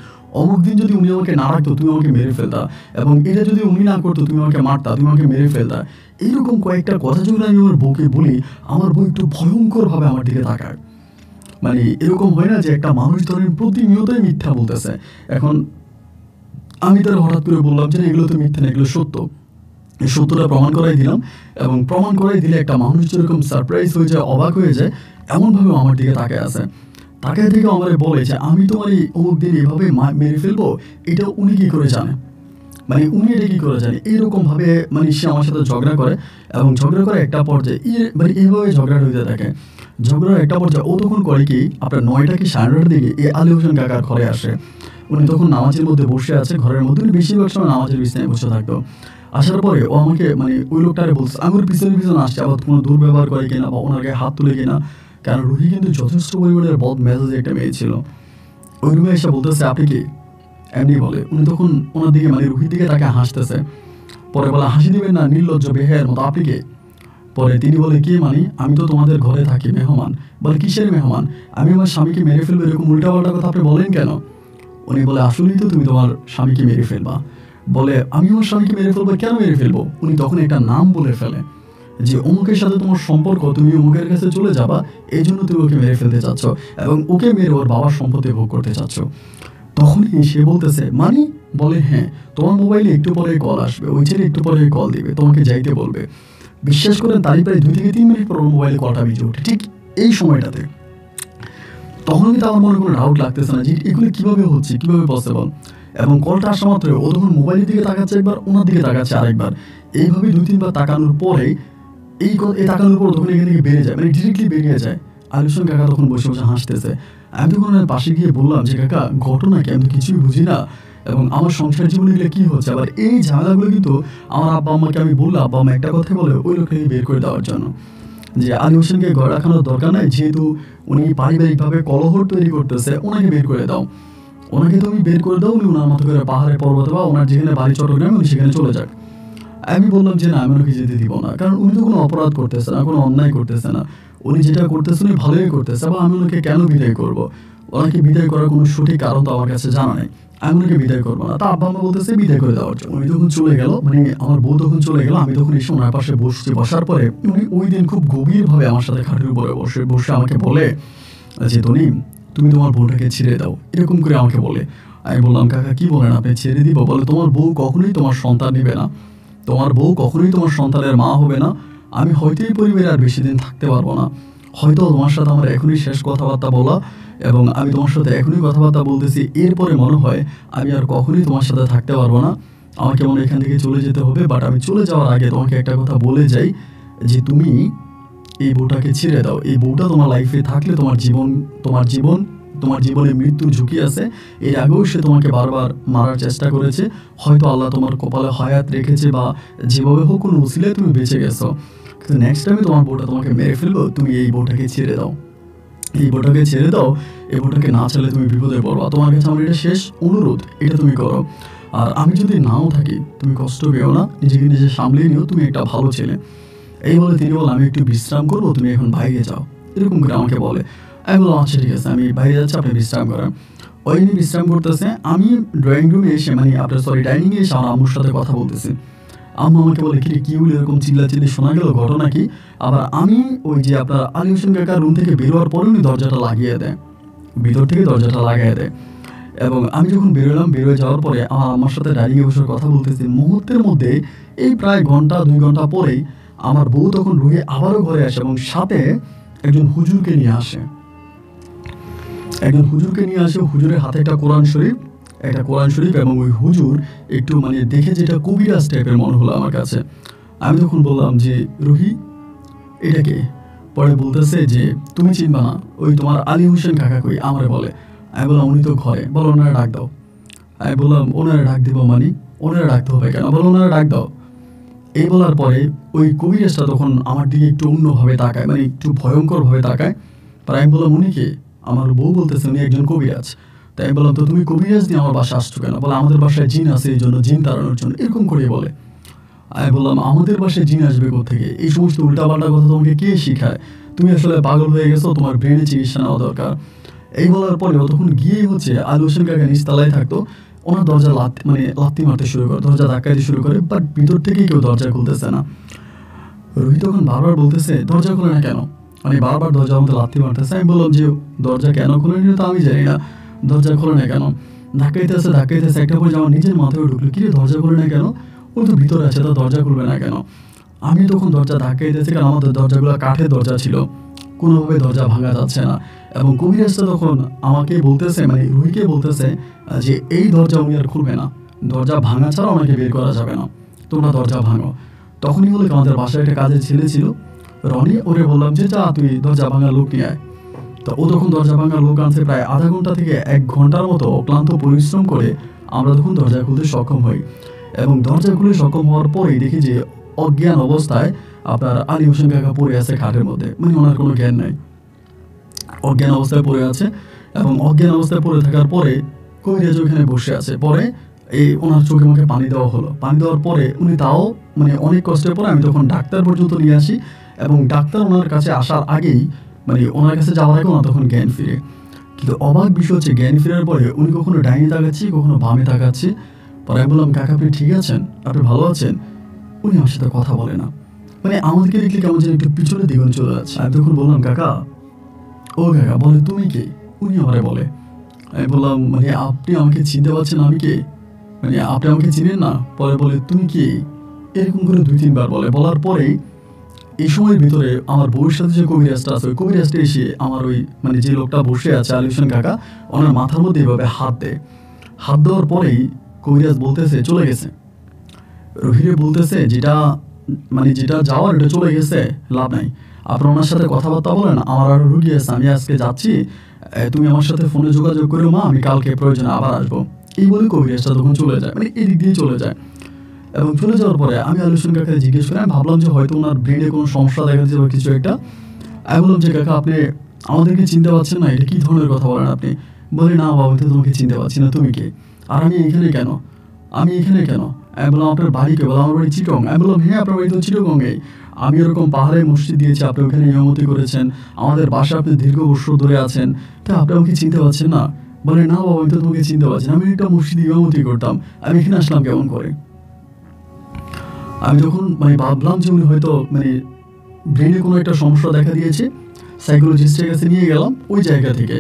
অমুক দিন যদি উনি আমাকে না রাখতো তুমি আমাকে মেরে ফেলতা, এবং এটা যদি উনি না করতো তুমি আমাকে মারতা, তুমি আমাকে মেরে ফেলতা। এইরকম কয়েকটা কথা যখন আমি আমার বউকে বলি, আমার বউ একটু ভয়ঙ্করভাবে আমার দিকে তাকায়। মানে এরকম হয় না যে একটা মানুষ ধরেন প্রতিনিয়তই মিথ্যা বলতেছে। এখন আমি তার হঠাৎ করে বললাম যে এগুলো তো মিথ্যা না, এগুলো সত্য। এই সত্যটা প্রমাণ করাই দিলাম এবং প্রমাণ করাই দিলে একটা মানুষ যেরকম সারপ্রাইজ হয়ে যায়, অবাক হয়ে যায়, এমনভাবে আমার দিকে তাকায় আছে। তাকায় থেকে আমার বলে যে আমি তোমার এই অমুক দিন এভাবে মেরে ফেলবো, এটা উনি কি করে জানে, মানে উনি এটা কি করে জানে। এইরকমভাবে মানে সে আমার সাথে ঝগড়া করে এবং ঝগড়া করে একটা পর্যায়ে মানে এইভাবে ঝগড়া হইতে থাকে। ঝগড়ার একটা পর্যায়ে ও তখন করে কি, আপনার 9টা কি 9:30 দিকে এই আলী হোসেন কাকার ঘরে আসে। উনি তখন নামাজের মধ্যে বসে আছে ঘরের মধ্যে, উনি বেশিরভাগ সময় নামাজের বিছানায় বসে থাকতো। আসার পরে ও আমাকে মানে ওই লোকটারে বলছে, আমি ওর পিছনে আসছে, আবার কোনো দুর্ব্যবহার করে কিনা বা ওনার গায়ে হাত তুলে কিনা, কারণ রুহি কিন্তু যথেষ্ট পরিমাণের বদ মেজাজে একটা মেয়ে ছিল। ওই রুমে এসে বলতেছে আপনি কি, এমনি বলে। উনি তখন ওনার দিকে মানে রুহির দিকে তাকে হাসতেছে। পরে বলে হাসি দিবেন না, নির্লজ্জ বেহায়ের মতো, আপনি কে। পরে তিনি বলে কি মানে, আমি তো তোমাদের ঘরে থাকি, মেহমান। বলে কিসের মেহমান, আমি আমার স্বামীকে মেরে ফেলবো, এরকম উল্টাপাল্টা কথা আপনি বলেন কেন। উনি বলে আসলেই তো তুমি তোমার স্বামীকে মেরে ফেলবা। বলে আমি আমার স্বামীকে মেরে ফেলবো, কেন মেরে ফেলবো। উনি তখন একটা নাম বলে ফেলে যে অমুকের সাথে তোমার সম্পর্ক, তুমি অমুকের কাছে চলে যাবা, এই জন্য তুমি ওকে মেরে ফেলতে চাচ্ছ এবং ওকে মেরে ওর বাবার সম্পত্তি ভোগ করতে চাচ্ছ। তখনই সে বলতেছে মানে, বলে হ্যাঁ, তোমার মোবাইলে একটু পরে কল আসবে, ওই ছেলে একটু পরে কল দিবে, তোমাকে যাইতে বলবে। বিশ্বাস করেন তারই প্রায় 2 থেকে 3 মিনিট পর ওর মোবাইলে কলটা বেজে ওঠে, ঠিক এই সময়টাতে। তখন কিন্তু আমার মনে কোনো ডাউট লাগতেছে না যে এগুলো কীভাবে হচ্ছে, কীভাবে পসিবল। এবং কলটা আসা মাত্র ও তখন মোবাইলের দিকে তাকাচ্ছে একবার, ওনার দিকে তাকাচ্ছে আরেকবার। এইভাবে 2-3 বার তাকানোর পরে এই তাকানোর পর তখন এখান থেকে বেরিয়ে যায়, মানে ডিরেক্টলি বেরিয়ে যায়। আলী হোসেন কাকা তখন বসে বসে হাসতেছে। আমি তখন পাশে গিয়ে বললাম যে কাকা ঘটনা কি, আমি তো কিছুই বুঝি না এবং আমার সংসার জীবনে এগুলো কী হচ্ছে। আবার এই ঝামেলাগুলো কিন্তু আমার আব্বা আম্মাকে আমি বললাম, আব্বা আম্মা একটা কথা বলে ওই লোকটাকে বের করে দেওয়ার জন্য, যে আলী হোসেনকে ঘরে রাখানোর দরকার নাই, যেহেতু উনি পারিবারিকভাবে কলহর তৈরি করতেছে, ওনাকে বের করে দাও, ওনাকে তুমি বের করে দাও, উনি ওনার মতো করে পাহাড়ে পর্বতে বা ওনার যেখানে বাড়ি চট্টগ্রামে উনি সেখানে চলে যাক। আমি বললাম যে না, আমি ওনাকে যেতে দিব না, কারণ উনি তো কোনো অপরাধ করতেছে না, কোনো অন্যায় করতেছে না। উনি যেটা করতেছে উনি ভালোই করতেছে, বা আমি ওনাকে কেন বিদায় করব? ওনাকে বিদায় করার কোনো সঠিক কারণ তো আমার কাছে জানা নেই। আমি ওনাকে বিদায় করবো না। তা আব্বা আম্মা বলতেছে বিদায় করে দেওয়ার জন্য। উনি যখন চলে গেল, মানে আমার বউ তখন চলে গেল, আমি তখন এসে ওনার পাশে বসছি। বসার পরে উনি ওই দিন খুব গভীরভাবে আমার সাথে খাটের উপরে বসে আমাকে বলে যে তনিম, তুমি তোমার বউটাকে ছেড়ে দাও, এরকম করে আমাকে বলে। আমি বললাম কাকা কি বলেন আপনি, ছেড়ে দিব? বলে তোমার বউ কখনোই তোমার সন্তান নেবে না, তোমার বউ কখনোই তোমার সন্তানের মা হবে না। আমি হয়তো এই পরিবারে আর বেশি দিন থাকতে পারবো না, হয়তো তোমার সাথে আমার এখনই শেষ কথাবার্তা বলা, এবং আমি তোমার সাথে এখনই কথাবার্তা বলতেছি, এরপরে মনে হয় আমি আর কখনোই তোমার সাথে থাকতে পারবো না, আমাকে মনে হয় এখান থেকে চলে যেতে হবে। বাট আমি চলে যাওয়ার আগে তোমাকে একটা কথা বলে যাই, যে তুমি এই বউটাকে ছেড়ে দাও। এই বউটা তোমার লাইফে থাকলে তোমার জীবনে মৃত্যুর ঝুঁকি আছে। এর আগেও সে তোমাকে বারবার মারার চেষ্টা করেছে, হয়তো আল্লাহ তোমার কপালে হায়াত রেখেছে, বা যেভাবে হোক কোনো উসিলায় তুমি বেঁচে গেছো, কিন্তু নেক্সট টাইমে তোমার বউটা তোমাকে মেরে ফেলবো। তুমি এই বউটাকে ছেড়ে দাও, এই বউটাকে ছেড়ে দাও। এই বউটাকে না ছেড়ে তুমি বিপদে পড়বা। তোমার কাছে আমার এটা শেষ অনুরোধ, এটা তুমি করো। আর আমি যদি নাও থাকি তুমি কষ্ট পেও না, নিজেকে নিজে সামলিয়ে নিও, তুমি একটা ভালো ছেলে। এই বলে তিনি বলে আমি একটু বিশ্রাম করবো, তুমি এখন বাইরে যাও, এরকম করে আমাকে বলে। আমি বললাম আচ্ছা ঠিক আছে, আমি বাইরে যাচ্ছি, আপনি বিশ্রাম করেন। ওই দিনই বিশ্রাম করতেছে, আমি ড্রয়িং রুমে এসে, মানে আপনার ডাইনিংয়ে এসে আমার আম্মুর সাথে কথা বলতেছি। আম্মু আমাকে বলে কি রে, কি বলে এরকম চিল্লাচিল্লি শোনা গেল, ঘটনা কি? আবার আমি ওই যে আপনার আলী হোসেন কাকার রুম থেকে বেরোয়ার পরে উনি দরজাটা লাগিয়ে দেয়, ভিতর থেকে দরজাটা লাগিয়ে দেয়। এবং আমি যখন বেরোলাম, বেরোয় যাওয়ার পরে আমার সাথে ডাইনিংয়ে বসে কথা বলতেছি, মুহূর্তের মধ্যে এই প্রায় ঘন্টা 2 ঘন্টা পরেই আমার বউ তখন রুহে আবারও ঘরে আসে, এবং সাথে একজন হুজুরকে নিয়ে আসে। হুজুরের হাতে একটা কোরআন শরীফ, এবং ওই হুজুর একটু মানে দেখে যেটা কবিরাজ টাইপের মনে হলো আমার কাছে। আমি তখন বললাম যে রুহি, এটাকে? পরে বলতেছে যে তুমি চিনবা না, ওই তোমার আলী হোসেন কাকা কই, আমারে বলে। আমি বললাম উনি তো ঘরে, বলো ওনারা ডাক দাও। আমি বললাম ওনারা ডাক দিব মানে? ওনারা ডাকতে হবে কেন? বলো ওনারা ডাক দাও। এই বলার পরে ওই কবিরাজটা তখন আমার দিকে একটু অন্যভাবে তাকায়, মানে একটু ভয়ঙ্করভাবে তাকায়। তার আমি বললাম উনি কে? আমার বউ বলতেছে উনি একজন কবিরাজ। তাই আমি বললাম তো তুমি কবিরাজ নিয়ে আমার বাসায় আসছো কেন? বলে আমাদের বাসায় জিন আছে, এই জন্য, জিন তাড়ানোর জন্য, এরকম করে বলে। আমি বললাম আমাদের বাসায় জিন আসবে কোত্থেকে? এই সমস্ত উল্টাপাল্টা কথা তোমাকে কে শিখায়? তুমি আসলে পাগল হয়ে গেছো, তোমার ব্রেনে চিকিৎসা নেওয়া দরকার। এই বলার পরে ও তখন গিয়ে আলী হোসেন কাকা নিচতলায় থাকতো, ওনার দরজা লাত্তি মারতে শুরু করে, দরজা ধাক্কাইতে শুরু করে, বাট ভিতর থেকেই কেউ দরজা খুলতেছে না। রোহিত তখন বারবার বলতেছে দরজা খোলে না কেন, মানে বারবার দরজার মধ্যে লাত্তি মারতেছে। আমি বললাম যে দরজা কেন খোলে না তো আমি জানি না, দরজা খোলে না কেন? ধাক্কাইতেছে, একটা পরে আমার নিজের মাথায় ঢুকলো, কি রে দরজা খোলে না কেন? ও তো ভিতরে আছে, তো দরজা খুলবে না কেন? আমি তখন দরজা ধাক্কাইতেছি, কারণ আমাদের দরজাগুলো কাঠের দরজা ছিল, কোনোভাবে দরজা ভাঙা যাচ্ছে না। এবং কবিরাজটা তখন আমাকে বলতেছে, মানে রুহিকে বলতেছে যে এই দরজা উনি আর খুলবে না, দরজা ভাঙা ছাড়া ওনাকে বের করা যাবে না, তোমরা দরজা ভাঙো। তখনই বলে আমাদের বাসায় একটা কাজের ছেলে ছিল রনি, ওরে বললাম যে যা তুই দরজা ভাঙার লোক নিয়ে আয়। তো ও তখন দরজা ভাঙার লোক আনছে, প্রায় আধা ঘন্টা থেকে 1 ঘন্টার মতো অক্লান্ত পরিশ্রম করে আমরা তখন দরজা খুলতে সক্ষম হই। এবং দরজা খুলে সক্ষম হওয়ার পরেই দেখি যে অজ্ঞান অবস্থায় আপনার আলী হোসেন কাকা পড়ে আছে খাটের মধ্যে, মানে ওনার কোনো জ্ঞান নাই, অজ্ঞান অবস্থায় পড়ে আছে। এবং অজ্ঞান অবস্থায় পড়ে থাকার পরে কবিরাজ ওখানে বসে আছে। পরে এই ওনার চোখে মুখে পানি দেওয়া হলো, পানি দেওয়ার পরে উনি তাও মানে অনেক কষ্টের পরে আমি তখন ডাক্তার পর্যন্ত নিয়ে আসি, এবং ডাক্তার ওনার কাছে আসার আগেই, মানে ওনার কাছে যাওয়ার আগে ওনার তখন জ্ঞান ফিরে। কিন্তু অবাক বিষয় হচ্ছে, জ্ঞান ফেরার পরে উনি কখনো ডাইনে তাকাচ্ছি, কখনো বামে তাকাচ্ছি। পরে আমি বললাম কাকা আপনি ঠিক আছেন, আপনি ভালো আছেন? উনি আমার সাথে কথা বলে না, মানে আমাদেরকে দেখলে কেমন যেন একটু পিছনের দিকে চলে যাচ্ছে। আমি তখন বললাম কাকা, ও কাকা বলে তুমি কে? উনি আমারে বলে। আমি বললাম মানে আপনি আমাকে চিনতে পারছেন, আমি কে? মানে আপনি আমাকে চিনেন না? পরে বলে তুমি কে? এরকম করে 2-3 বার বলে। বলার পরেই এই সময়ের ভিতরে আমার বউয়ের সাথে যে কবিরাজটা আছে, ওই কবিরাজটা এসে আমার ওই মানে যে লোকটা বসে আছে আলী হোসেন কাকা, ওনার মাথার মধ্যে এভাবে হাত দেয়। হাত দেওয়ার পরেই কবিরাজ বলতেছে চলে গেছে। রহিরে বলতেছে যেটা মানে যেটা যাওয়ার এটা চলে গেছে, লাভ নাই, আপনার ওনার সাথে কথাবার্তা বলেন, আমার আরও রুগী আছে, আমি আজকে যাচ্ছি, তুমি আমার সাথে ফোনে যোগাযোগ করো মা, আমি কালকে প্রয়োজনে আবার আসবো। এই বলে কবিরাজটা তখন চলে যায়, মানে এদিক দিয়ে চলে যায়। এবং চলে যাওয়ার পরে আমি আলী হোসেন কাকাকে জিজ্ঞেস করি, আমি ভাবলাম যে হয়তো ওনার ব্রেনে কোনো সমস্যা দেখা দিচ্ছে বা কিছু একটা। আমি বললাম যে কাকা আপনি আমাদেরকে চিনতে পারছেন না, এটা কী ধরনের কথা বলেন আপনি? বলে না বাবা, তো তোমাকে চিনতে পারছি না, তুমি কে? আর আমি এখানে কেন? আমি বললাম আপনার বাড়ি কে? বলে আমার বাড়ি চিটং। আমি বললাম হ্যাঁ আপনার বাড়ি তো চিটগংয়ে। আমি এরকম পাহাড়ে মসজিদ দিয়েছি, আপনি ওখানে ইমামতি করেছেন, আমাদের বাসা আপনি দীর্ঘ বছর ধরে আছেন, তো আপনি আমাকে চিনতে পারছেন না? বলে না বাবা আমি তো তোমাকে চিনতে পারছি না, আমি একটা মসজিদে ইমামতি করতাম, আমি এখানে আসলাম কেমন করে? আমি তখন মানে ভাবলাম যে উনি হয়তো মানে ব্রেনে কোনো একটা সমস্যা দেখা দিয়েছে, সাইকোলজিস্টের কাছে নিয়ে গেলাম ওই জায়গা থেকে।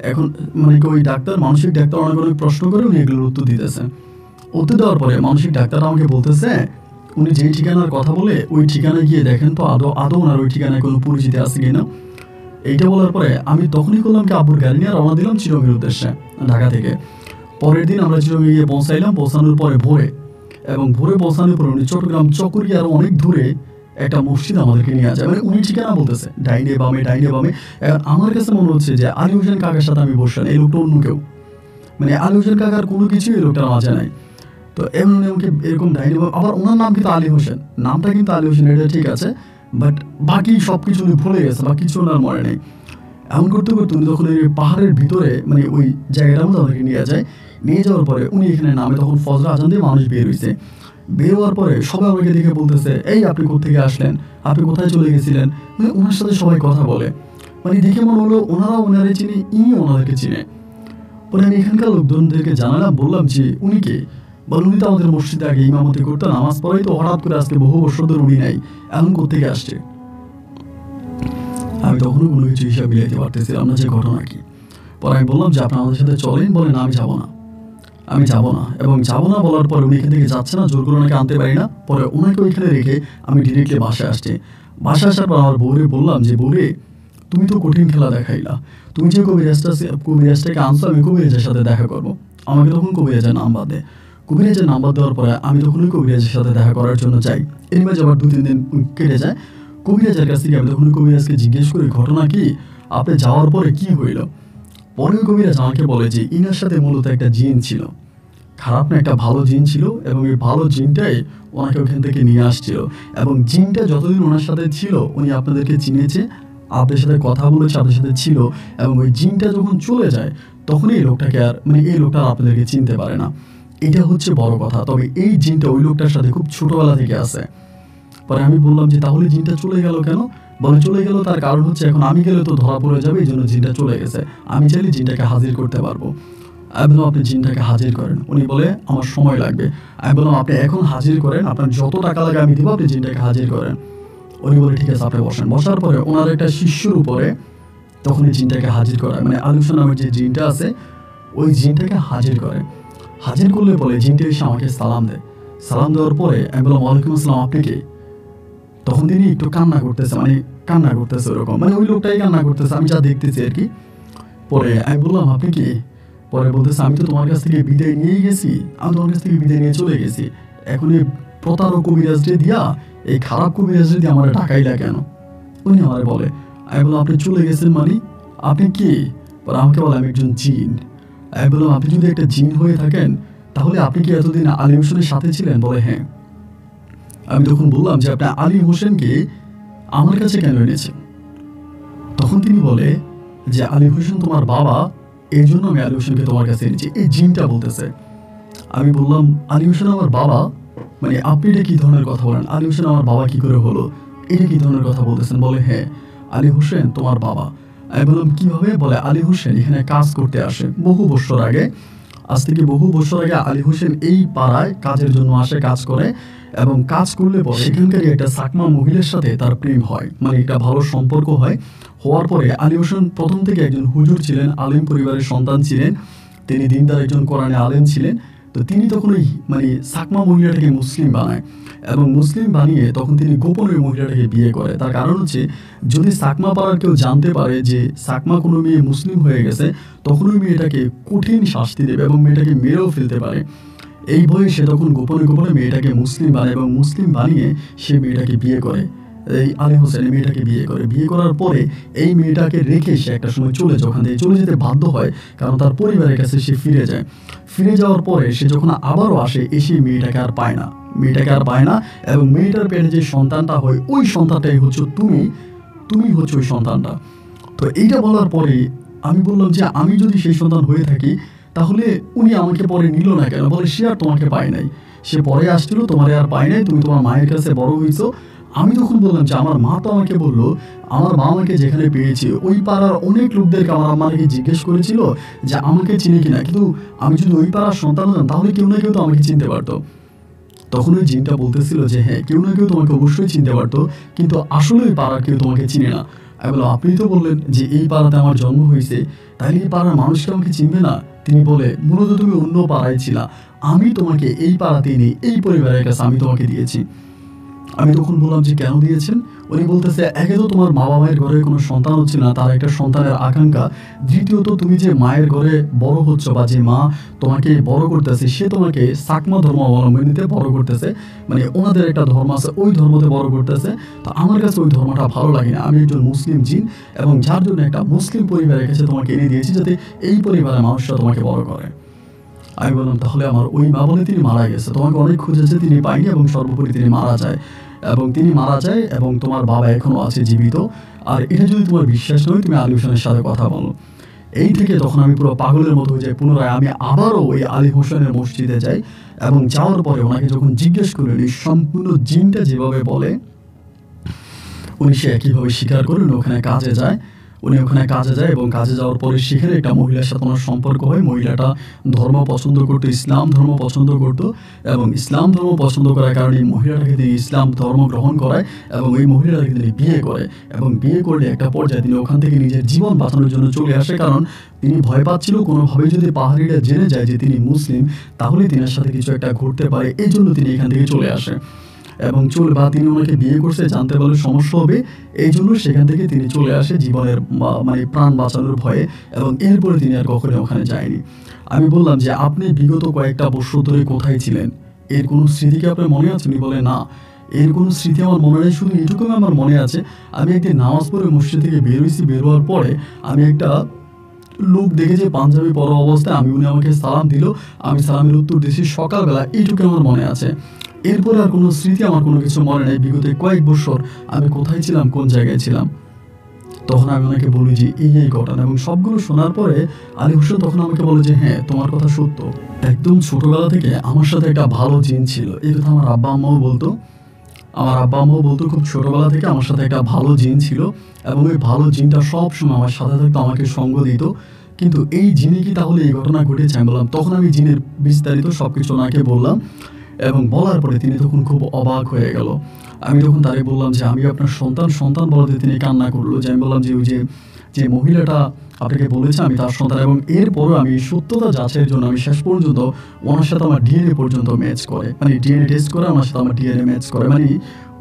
এখন মানে কি ওই ডাক্তার, মানসিক ডাক্তার অনেক অনেক প্রশ্ন করে উনি এগুলোর উত্তর দিতেছে। উত্তর দেওয়ার পরে মানসিক ডাক্তার আমাকে বলতেছে উনি যেই ঠিকানার কথা বলে ওই ঠিকানায় গিয়ে দেখেন তো আদৌ আদৌ ওনার ওই ঠিকানায় কোনো পরিচিতি আছে কিনা। এইটা বলার পরে আমি তখনই করলাম কি আব্বুর গাড়ি নিয়ে রওনা দিলাম চিরঙের উদ্দেশ্যে ঢাকা থেকে। পরের দিন আমরা চিরঙে গিয়ে পৌঁছাইলাম, পৌঁছানোর পরে ভোরে, এবং ভোরে পৌঁছানোর পরে উনি চট্টগ্রাম চকরিয়া আরও অনেক দূরে একটা মসজিদ আমাদেরকে নিয়ে যায়, মানে উনি ঠিকানা বলতেছে ডাইনে বামে ডাইনে বামে। এখন আমার কাছে মনে হচ্ছে যে আলী হোসেন কাকার সাথে আমি বসলাম, এই লোকটা অন্য কেউ, মানে আলী হোসেন কাকার কোনো কিছুই এই লোকটার মাঝে নাই। তো এমন আমাকে এরকম ডাইনি, আবার ওনার নাম কিন্তু আলী হোসেন, নামটা কিন্তু আলী হোসেন, এটা ঠিক আছে, বাট বাকি সব কিছু উনি ভুলে গেছে বা কিছু ওনার মনে নেই। এমন করতে করতে উনি তখন এই পাহাড়ের ভিতরে মানে ওই জায়গাটার মধ্যে আমাদেরকে নিয়ে যায়। নিয়ে যাওয়ার পরে উনি এখানে নামে, তখন ফজর আজান দিয়ে মানুষ বের হয়েছে। বের হওয়ার পরে সবাই আমাকে দেখে বলতেছে এই আপনি কোত্থেকে আসলেন, আপনি কোথায় চলে গেছিলেন, মানে ওনার সাথে সবাই কথা বলে, মানে দেখে মনে হলো ওনারা ওনারে চিনে, ইনি ওনাদেরকে চিনে। পরে আমি এখানকার লোকজনদেরকে জানালাম, বললাম যে উনি কে? বলে উনি তো আমাদের মসজিদে আগে ইমামতি করতো, নামাজ পড়াই, তো হঠাৎ করে আজকে বহু বছর ধরে উনি নাই, এখন কোত্থেকে আসছে? আমি তখনও কোনো কিছু হিসাব মিলাইতে পারতেছিলাম না যে ঘটনা কি। পরে আমি বললাম যে আপনি আমাদের সাথে চলেন। বলে না আমি যাবো না, আমি যাবো না, এবং যাবো না বলার পরে উনি এখান থেকে যাচ্ছে না, জোর করে ওনাকে আনতে পারি না। পরে ওনাকে ওইখানে রেখে আমি ডিরেক্টলি বাসায় আসছি। বাসায় আসার পর আমার বউরে বললাম যে বউরে তুমি তো কঠিন খেলা দেখাইলা, তুমি যে কবিরাজটাকে আনছো, আমি কবিরাজের সাথে দেখা করবো। আমাকে তখন কবিরাজের নাম্বার দেয়। কবিরাজের নাম্বার দেওয়ার পরে আমি তখন ওই কবিরাজের সাথে দেখা করার জন্য যাই। এর মাঝে আবার 2-3 দিন কেটে যায়। কবিরাজের কাছ থেকে আমি তখন কবিরাজকে জিজ্ঞেস করি ঘটনা কি, আপনি যাওয়ার পরে কি হইল? পরে কবিরাজ আমাকে বলে যে ইনার সাথে মূলত একটা জিন ছিল, খারাপ না একটা ভালো জিন ছিল, এবং এই ভালো জিনটাই ওনাকে ওখান থেকে নিয়ে আসছিল, এবং জিনটা যতদিন ওনার সাথে ছিল উনি আপনাদেরকে চিনেছে, আপনাদের সাথে কথা বলেছে, আপনাদের সাথে ছিল, এবং ওই জিনটা যখন চলে যায় তখন এই লোকটাকে আর মানে এই লোকটা আপনাদেরকে চিনতে পারে না। এটা হচ্ছে বড় কথা। তবে এই জিনটা ওই লোকটার সাথে খুব ছোটবেলা থেকে আছে। পরে আমি বললাম যে তাহলে জিনটা চলে গেল কেন? বলে চলে গেল তার কারণ হচ্ছে এখন আমি গেলে তো ধরা পড়ে যাবে, এই জন্য জিনটা চলে গেছে, আমি চাইলে জিনটাকে হাজির করতে পারবো। আমি বললাম আপনি জিনটাকে হাজির করেন। উনি বলে আমার সময় লাগবে। আমি বললাম আপনি এখন হাজির করেন, আপনার যত টাকা লাগে আমি দিব, আপনি জিনটাকে হাজির করেন। উনি বলে ঠিক আছে আপনি বসেন। বসার পরে ওনার একটা শিষ্যর উপরে তখন এই জিনটাকে হাজির করায়, মানে আলুসা নামের যে জিনটা আছে ওই জিনটাকে হাজির করে। হাজির করলে পরে জিনটা এসে আমাকে সালাম দেয়। সালাম দেওয়ার পরে আমি বললাম ওয়ালাইকুম আসসালাম, আপনি কে? তখন তিনি একটু কান্না করতেছে, মানে কান্না করতেছে ওরকম, মানে ওই লোকটাই কান্না করতেছে, আমি যা দেখতেছি আর কি। পরে আমি বললাম আপনি কি? পরে বলতেছে আমি তো তোমার কাছ থেকে বিদায় নিয়েই গেছি, আমি তোমার কাছ থেকে বিদায় নিয়ে চলে গেছি, এখন এই প্রতারক কবিরাজরে দিয়া, এই খারাপ কবিরাজরে দিয়ে আমার ঢাকাইলা কেন? উনি আমার বলে। আমি বললাম আপনি চলে গেছেন মানে আপনি কি? পরে আমাকে বলে আমি একজন জিন। আমি বললাম আপনি যদি একটা জিন হয়ে থাকেন তাহলে আপনি কি এতদিন আলী হোসেনের সাথে ছিলেন? বলে হ্যাঁ। আমি তখন বললাম যে আপনি আলী হোসেনকে আমার কাছে কেন এনেছেন? তখন তিনি বলে যে আলী হোসেন তোমার বাবা, এই জন্য আমি আলী হোসেনকে তোমার কাছে এনেছি, এই জিনটা বলতেছে। আমি বললাম আলী হোসেন আমার বাবা, মানে আপনি এটা কি ধরনের কথা বলেন? আলী হোসেন আমার বাবা কি করে হলো, এটা কি ধরনের কথা বলতেছেন? বলে হ্যাঁ আলী হোসেন তোমার বাবা। আমি বললাম কিভাবে? বলে আলী হোসেন এখানে কাজ করতে আসে বহু বছর আগে, আজ থেকে বহু বছর আগে আলী হোসেন এই পাড়ায় কাজের জন্য আসে, কাজ করে, এবং কাজ করলে পরে সেখানকারই একটা সাকমা মহিলার সাথে তার প্রেম হয়, মানে একটা ভালো সম্পর্ক হয়। হওয়ার পরে আলী হোসেন প্রথম থেকে একজন হুজুর ছিলেন, আলিম পরিবারের সন্তান ছিলেন, তিনি দিনদার একজন কোরআনে আলেম ছিলেন। তো তিনি তখন ওই মানে সাকমা মহিলাটাকে মুসলিম বানায়, এবং মুসলিম বানিয়ে তখন তিনি গোপনে মহিলাটাকে বিয়ে করে। তার কারণ হচ্ছে যদি সাকমা পাড়ার কেউ জানতে পারে যে সাকমা কোনো মেয়ে মুসলিম হয়ে গেছে, তখন ওই মেয়েটাকে কঠিন শাস্তি দেবে এবং মেয়েটাকে মেরেও ফেলতে পারে। এই ভয়ে সে তখন গোপনে গোপনে মেয়েটাকে মুসলিম বানায়, এবং মুসলিম বানিয়ে সে মেয়েটাকে বিয়ে করে। এই আলী হোসেন মেয়েটাকে বিয়ে করে, বিয়ে করার পরে এই মেয়েটাকে রেখে সে একটা সময় চলে যায়, ওখান থেকে চলে যেতে বাধ্য হয়, কারণ তার পরিবারের কাছে সে ফিরে যায়। ফিরে যাওয়ার পরে সে যখন আবারও আসে, এসে মেয়েটাকে আর পায় না, মেয়েটাকে আর পায় না, এবং মেয়েটার পেটে যে সন্তানটা হয় ওই সন্তানটাই হচ্ছে তুমি হচ্ছে ওই সন্তানটা। তো এইটা বলার পরে আমি বললাম যে আমি যদি সেই সন্তান হয়ে থাকি তাহলে উনি আমাকে পরে নিল না কেন? বলে সে আর তোমাকে পায় নাই। সে পরে আসছিল, তোমার আর পাই নাই, তুমি তোমার মায়ের কাছে বড় হয়েছো। আমি তখন বললাম যে আমার মা তো আমাকে বললো, আমার মা আমাকে যেখানে পেয়েছে ওই পাড়ার অনেক লোকদেরকে আমার আম্মা নাকি জিজ্ঞেস করেছিল যে আমাকে চিনি কিনা, কিন্তু আমি যদি ওই পাড়ার সন্তান হতাম তাহলে কেউ না কেউ তো আমাকে চিনতে পারতো। তখন ওই জিনটা বলতেছিল যে হ্যাঁ, কেউ না কেউ তোমাকে অবশ্যই চিনতে পারতো, কিন্তু আসলে ওই পাড়ার কেউ তোমাকে চিনে না। আমি বললাম আপনি তো বললেন যে এই পাড়াতে আমার জন্ম হয়েছে, তাইলে এই পাড়ার মানুষকে আমাকে চিনবে না? তিনি বলে মূলত তুমি অন্য পাড়ায় ছিলা, আমি তোমাকে এই পাড়াতেই নেই, এই পরিবারের কাছে আমি তোমাকে দিয়েছি। আমি তখন বললাম যে কেন দিয়েছেন? উনি বলতেছে একে তো তোমার মা বাবার ঘরে কোনো সন্তান হচ্ছে না, তার একটা সন্তানের আকাঙ্ক্ষা, দ্বিতীয়ত তুমি যে মায়ের ঘরে বড় হচ্ছ বা যে মা তোমাকে বড় করতেছে সে তোমাকে সাকমা ধর্ম অবলম্বনীতে বড় করতেছে, মানে ওনাদের একটা ধর্ম আছে ওই ধর্মতে বড় করতেছে। তো আমার কাছে ওই ধর্মটা ভালো লাগে না, আমি একজন মুসলিম জিন এবং যার জন্য একটা মুসলিম পরিবারের কাছে তোমাকে এনে দিয়েছি যাতে এই পরিবারের মানুষরা তোমাকে বড় করে। আমি বললাম তাহলে আমার ওই মা বলে তিনি মারা গেছে, তোমাকে অনেক খুঁজেছে তিনি পাইনি এবং সর্বোপরি তিনি মারা যায়, এবং তিনি মারা যায় এবং তোমার বাবা এখনো আছে জীবিত। আর এটা যদি তোমার বিশ্বাস নয় তুমি আলী হোসেনের সাথে কথা বলো। এই থেকে তখন আমি পুরো পাগলের মতো হয়ে যাই, পুনরায় আমি আবারও ওই আলী হোসেনের মসজিদে যাই এবং যাওয়ার পরে ওনাকে যখন জিজ্ঞেস করি উনি সম্পূর্ণ জিনটা যেভাবে বলে উনি সে একইভাবে স্বীকার করে উনি ওখানে কাজে যায়। উনি ওখানে কাজে যায় এবং কাজে যাওয়ার পরে সেখানে একটা মহিলার সাথে ওনার সম্পর্ক হয়। মহিলাটা ধর্ম পছন্দ করতো, ইসলাম ধর্ম পছন্দ করতো, এবং ইসলাম ধর্ম পছন্দ করার কারণে এই মহিলাটাকে তিনি ইসলাম ধর্ম গ্রহণ করায় এবং ওই মহিলাটাকে তিনি বিয়ে করে, এবং বিয়ে করলে একটা পর্যায়ে তিনি ওখান থেকে নিজের জীবন বাঁচানোর জন্য চলে আসে, কারণ তিনি ভয় পাচ্ছিল কোনোভাবে যদি পাহাড়িরা জেনে যায় যে তিনি মুসলিম তাহলে তিনার সাথে কিছু একটা ঘটতে পারে, এই জন্য তিনি এখান থেকে চলে আসে এবং বা তিনি ওনাকে বিয়ে করছে জানতে পারলে সমস্যা হবে, এই জন্য সেখান থেকে তিনি চলে আসে জীবনের মানে প্রাণ বাঁচানোর ভয়ে, এবং এরপরে তিনি আর কখনো ওখানে যায়নি। আমি বললাম যে আপনি বিগত কয়েকটা বছর ধরে কোথায় ছিলেন, এর কোনো স্মৃতি কি আপনার মনে আছে? উনি বলে না, এর কোনো স্মৃতি আমার মনে নেই, শুধু এটুকু আমার মনে আছে আমি একদিন নামাজ পড়ে মসজিদ থেকে বের হয়েছি, বের হওয়ার পরে আমি একটা লোক দেখেছি পাঞ্জাবি পরা অবস্থায়, উনি আমাকে সালাম দিল, আমি সালামের উত্তর দিয়েছি সকালবেলা, এইটুকু আমার মনে আছে। এরপরে আর কোনো স্মৃতি আমার কোনো কিছু মনে নেই বিগত কয়েক বছর আমি কোথায় ছিলাম, কোন জায়গায় ছিলাম। তখন আমি ওনাকে বলি যে এই ঘটনা, এবং সবগুলো শোনার পরে আলী হোসেন তখন আমাকে বলে যে হ্যাঁ তোমার কথা সত্য, একদম ছোটবেলা থেকে আমার সাথে একটা ভালো জিন ছিল। এই কথা আমার আব্বা আম্মাও বলতো, খুব ছোটবেলা থেকে আমার সাথে একটা ভালো জিন ছিল এবং ওই ভালো জিনটা সবসময় আমার সাথে থাকতো, আমাকে সঙ্গ দিত। কিন্তু এই জিনে কি তাহলে এই ঘটনা ঘটেছে? আমি বললাম, তখন আমি জিনের বিস্তারিত সবকিছু ওনাকে বললাম এবং বলার পরে তিনি তখন খুব অবাক হয়ে গেল। আমি তখন তাকে বললাম যে আমি আপনার সন্তান বলাতে তিনি কান্না করলো, যে আমি বললাম যে ওই যে মহিলাটা আপনাকে বলেছে আমি তার সন্তান, এবং এরপরও আমি সত্যতা যাচাইয়ের জন্য আমি শেষ পর্যন্ত ওনার সাথে আমার ডিএনএ পর্যন্ত ম্যাচ করে, মানে ডিএনএ টেস্ট করে ওনার সাথে আমার ডিএনএ ম্যাচ করে, মানে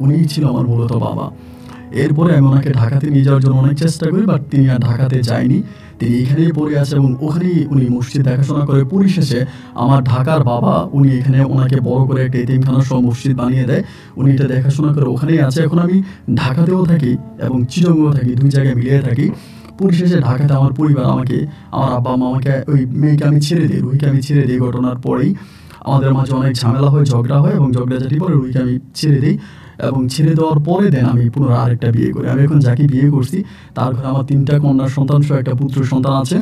উনিই ছিল আমার মূলত বাবা। এরপরে আমি ওনাকে ঢাকাতে নিয়ে যাওয়ার জন্য অনেক চেষ্টা করি, বাট তিনি আর ঢাকাতে যায়নি, তিনি এখানেই পড়ে আছে এবং ওখানেই উনি মসজিদ দেখাশোনা করে। পরিশেষে আমার ঢাকার বাবা উনি এখানে ওনাকে বড় করে একটা এতিমখানা সহ মসজিদ বানিয়ে দেয়, উনি এটা দেখাশোনা করে ওখানেই আছে। এখন আমি ঢাকাতেও থাকি এবং চিটাগংয়েও থাকি, দুই জায়গায় মিলিয়ে থাকি। পরিশেষে ঢাকাতে আমার পরিবার আমাকে, আমার আব্বা মা আমাকে, ওই মেয়েকে আমি ছেড়ে দিই, রুহিকে আমি ছেড়ে দিই। ঘটনার পরেই আমাদের মাঝে অনেক ঝামেলা হয়, ঝগড়া হয়, এবং ঝগড়াঝাটি পরে রুহিকে আমি ছেড়ে দিই, এবং ছেড়ে দেওয়ার পরে দেন আমি পুনরায় আরেকটা বিয়ে করি। আমি এখন যাকে বিয়ে করছি তার ঘরে আমার 3টা কন্যা সন্তান সহ একটা পুত্র সন্তান আছে,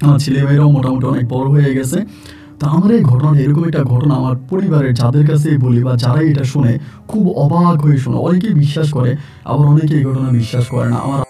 আমার ছেলে মেয়েরাও মোটামুটি অনেক বড় হয়ে গেছে। তো আমার এই ঘটনা, এরকম একটা ঘটনা আমার পরিবারের যাদের কাছে বলি বা যারা এটা শুনে খুব অবাক হয়ে শোনে, অনেকেই বিশ্বাস করে আবার অনেকে এই ঘটনা বিশ্বাস করে না। আমার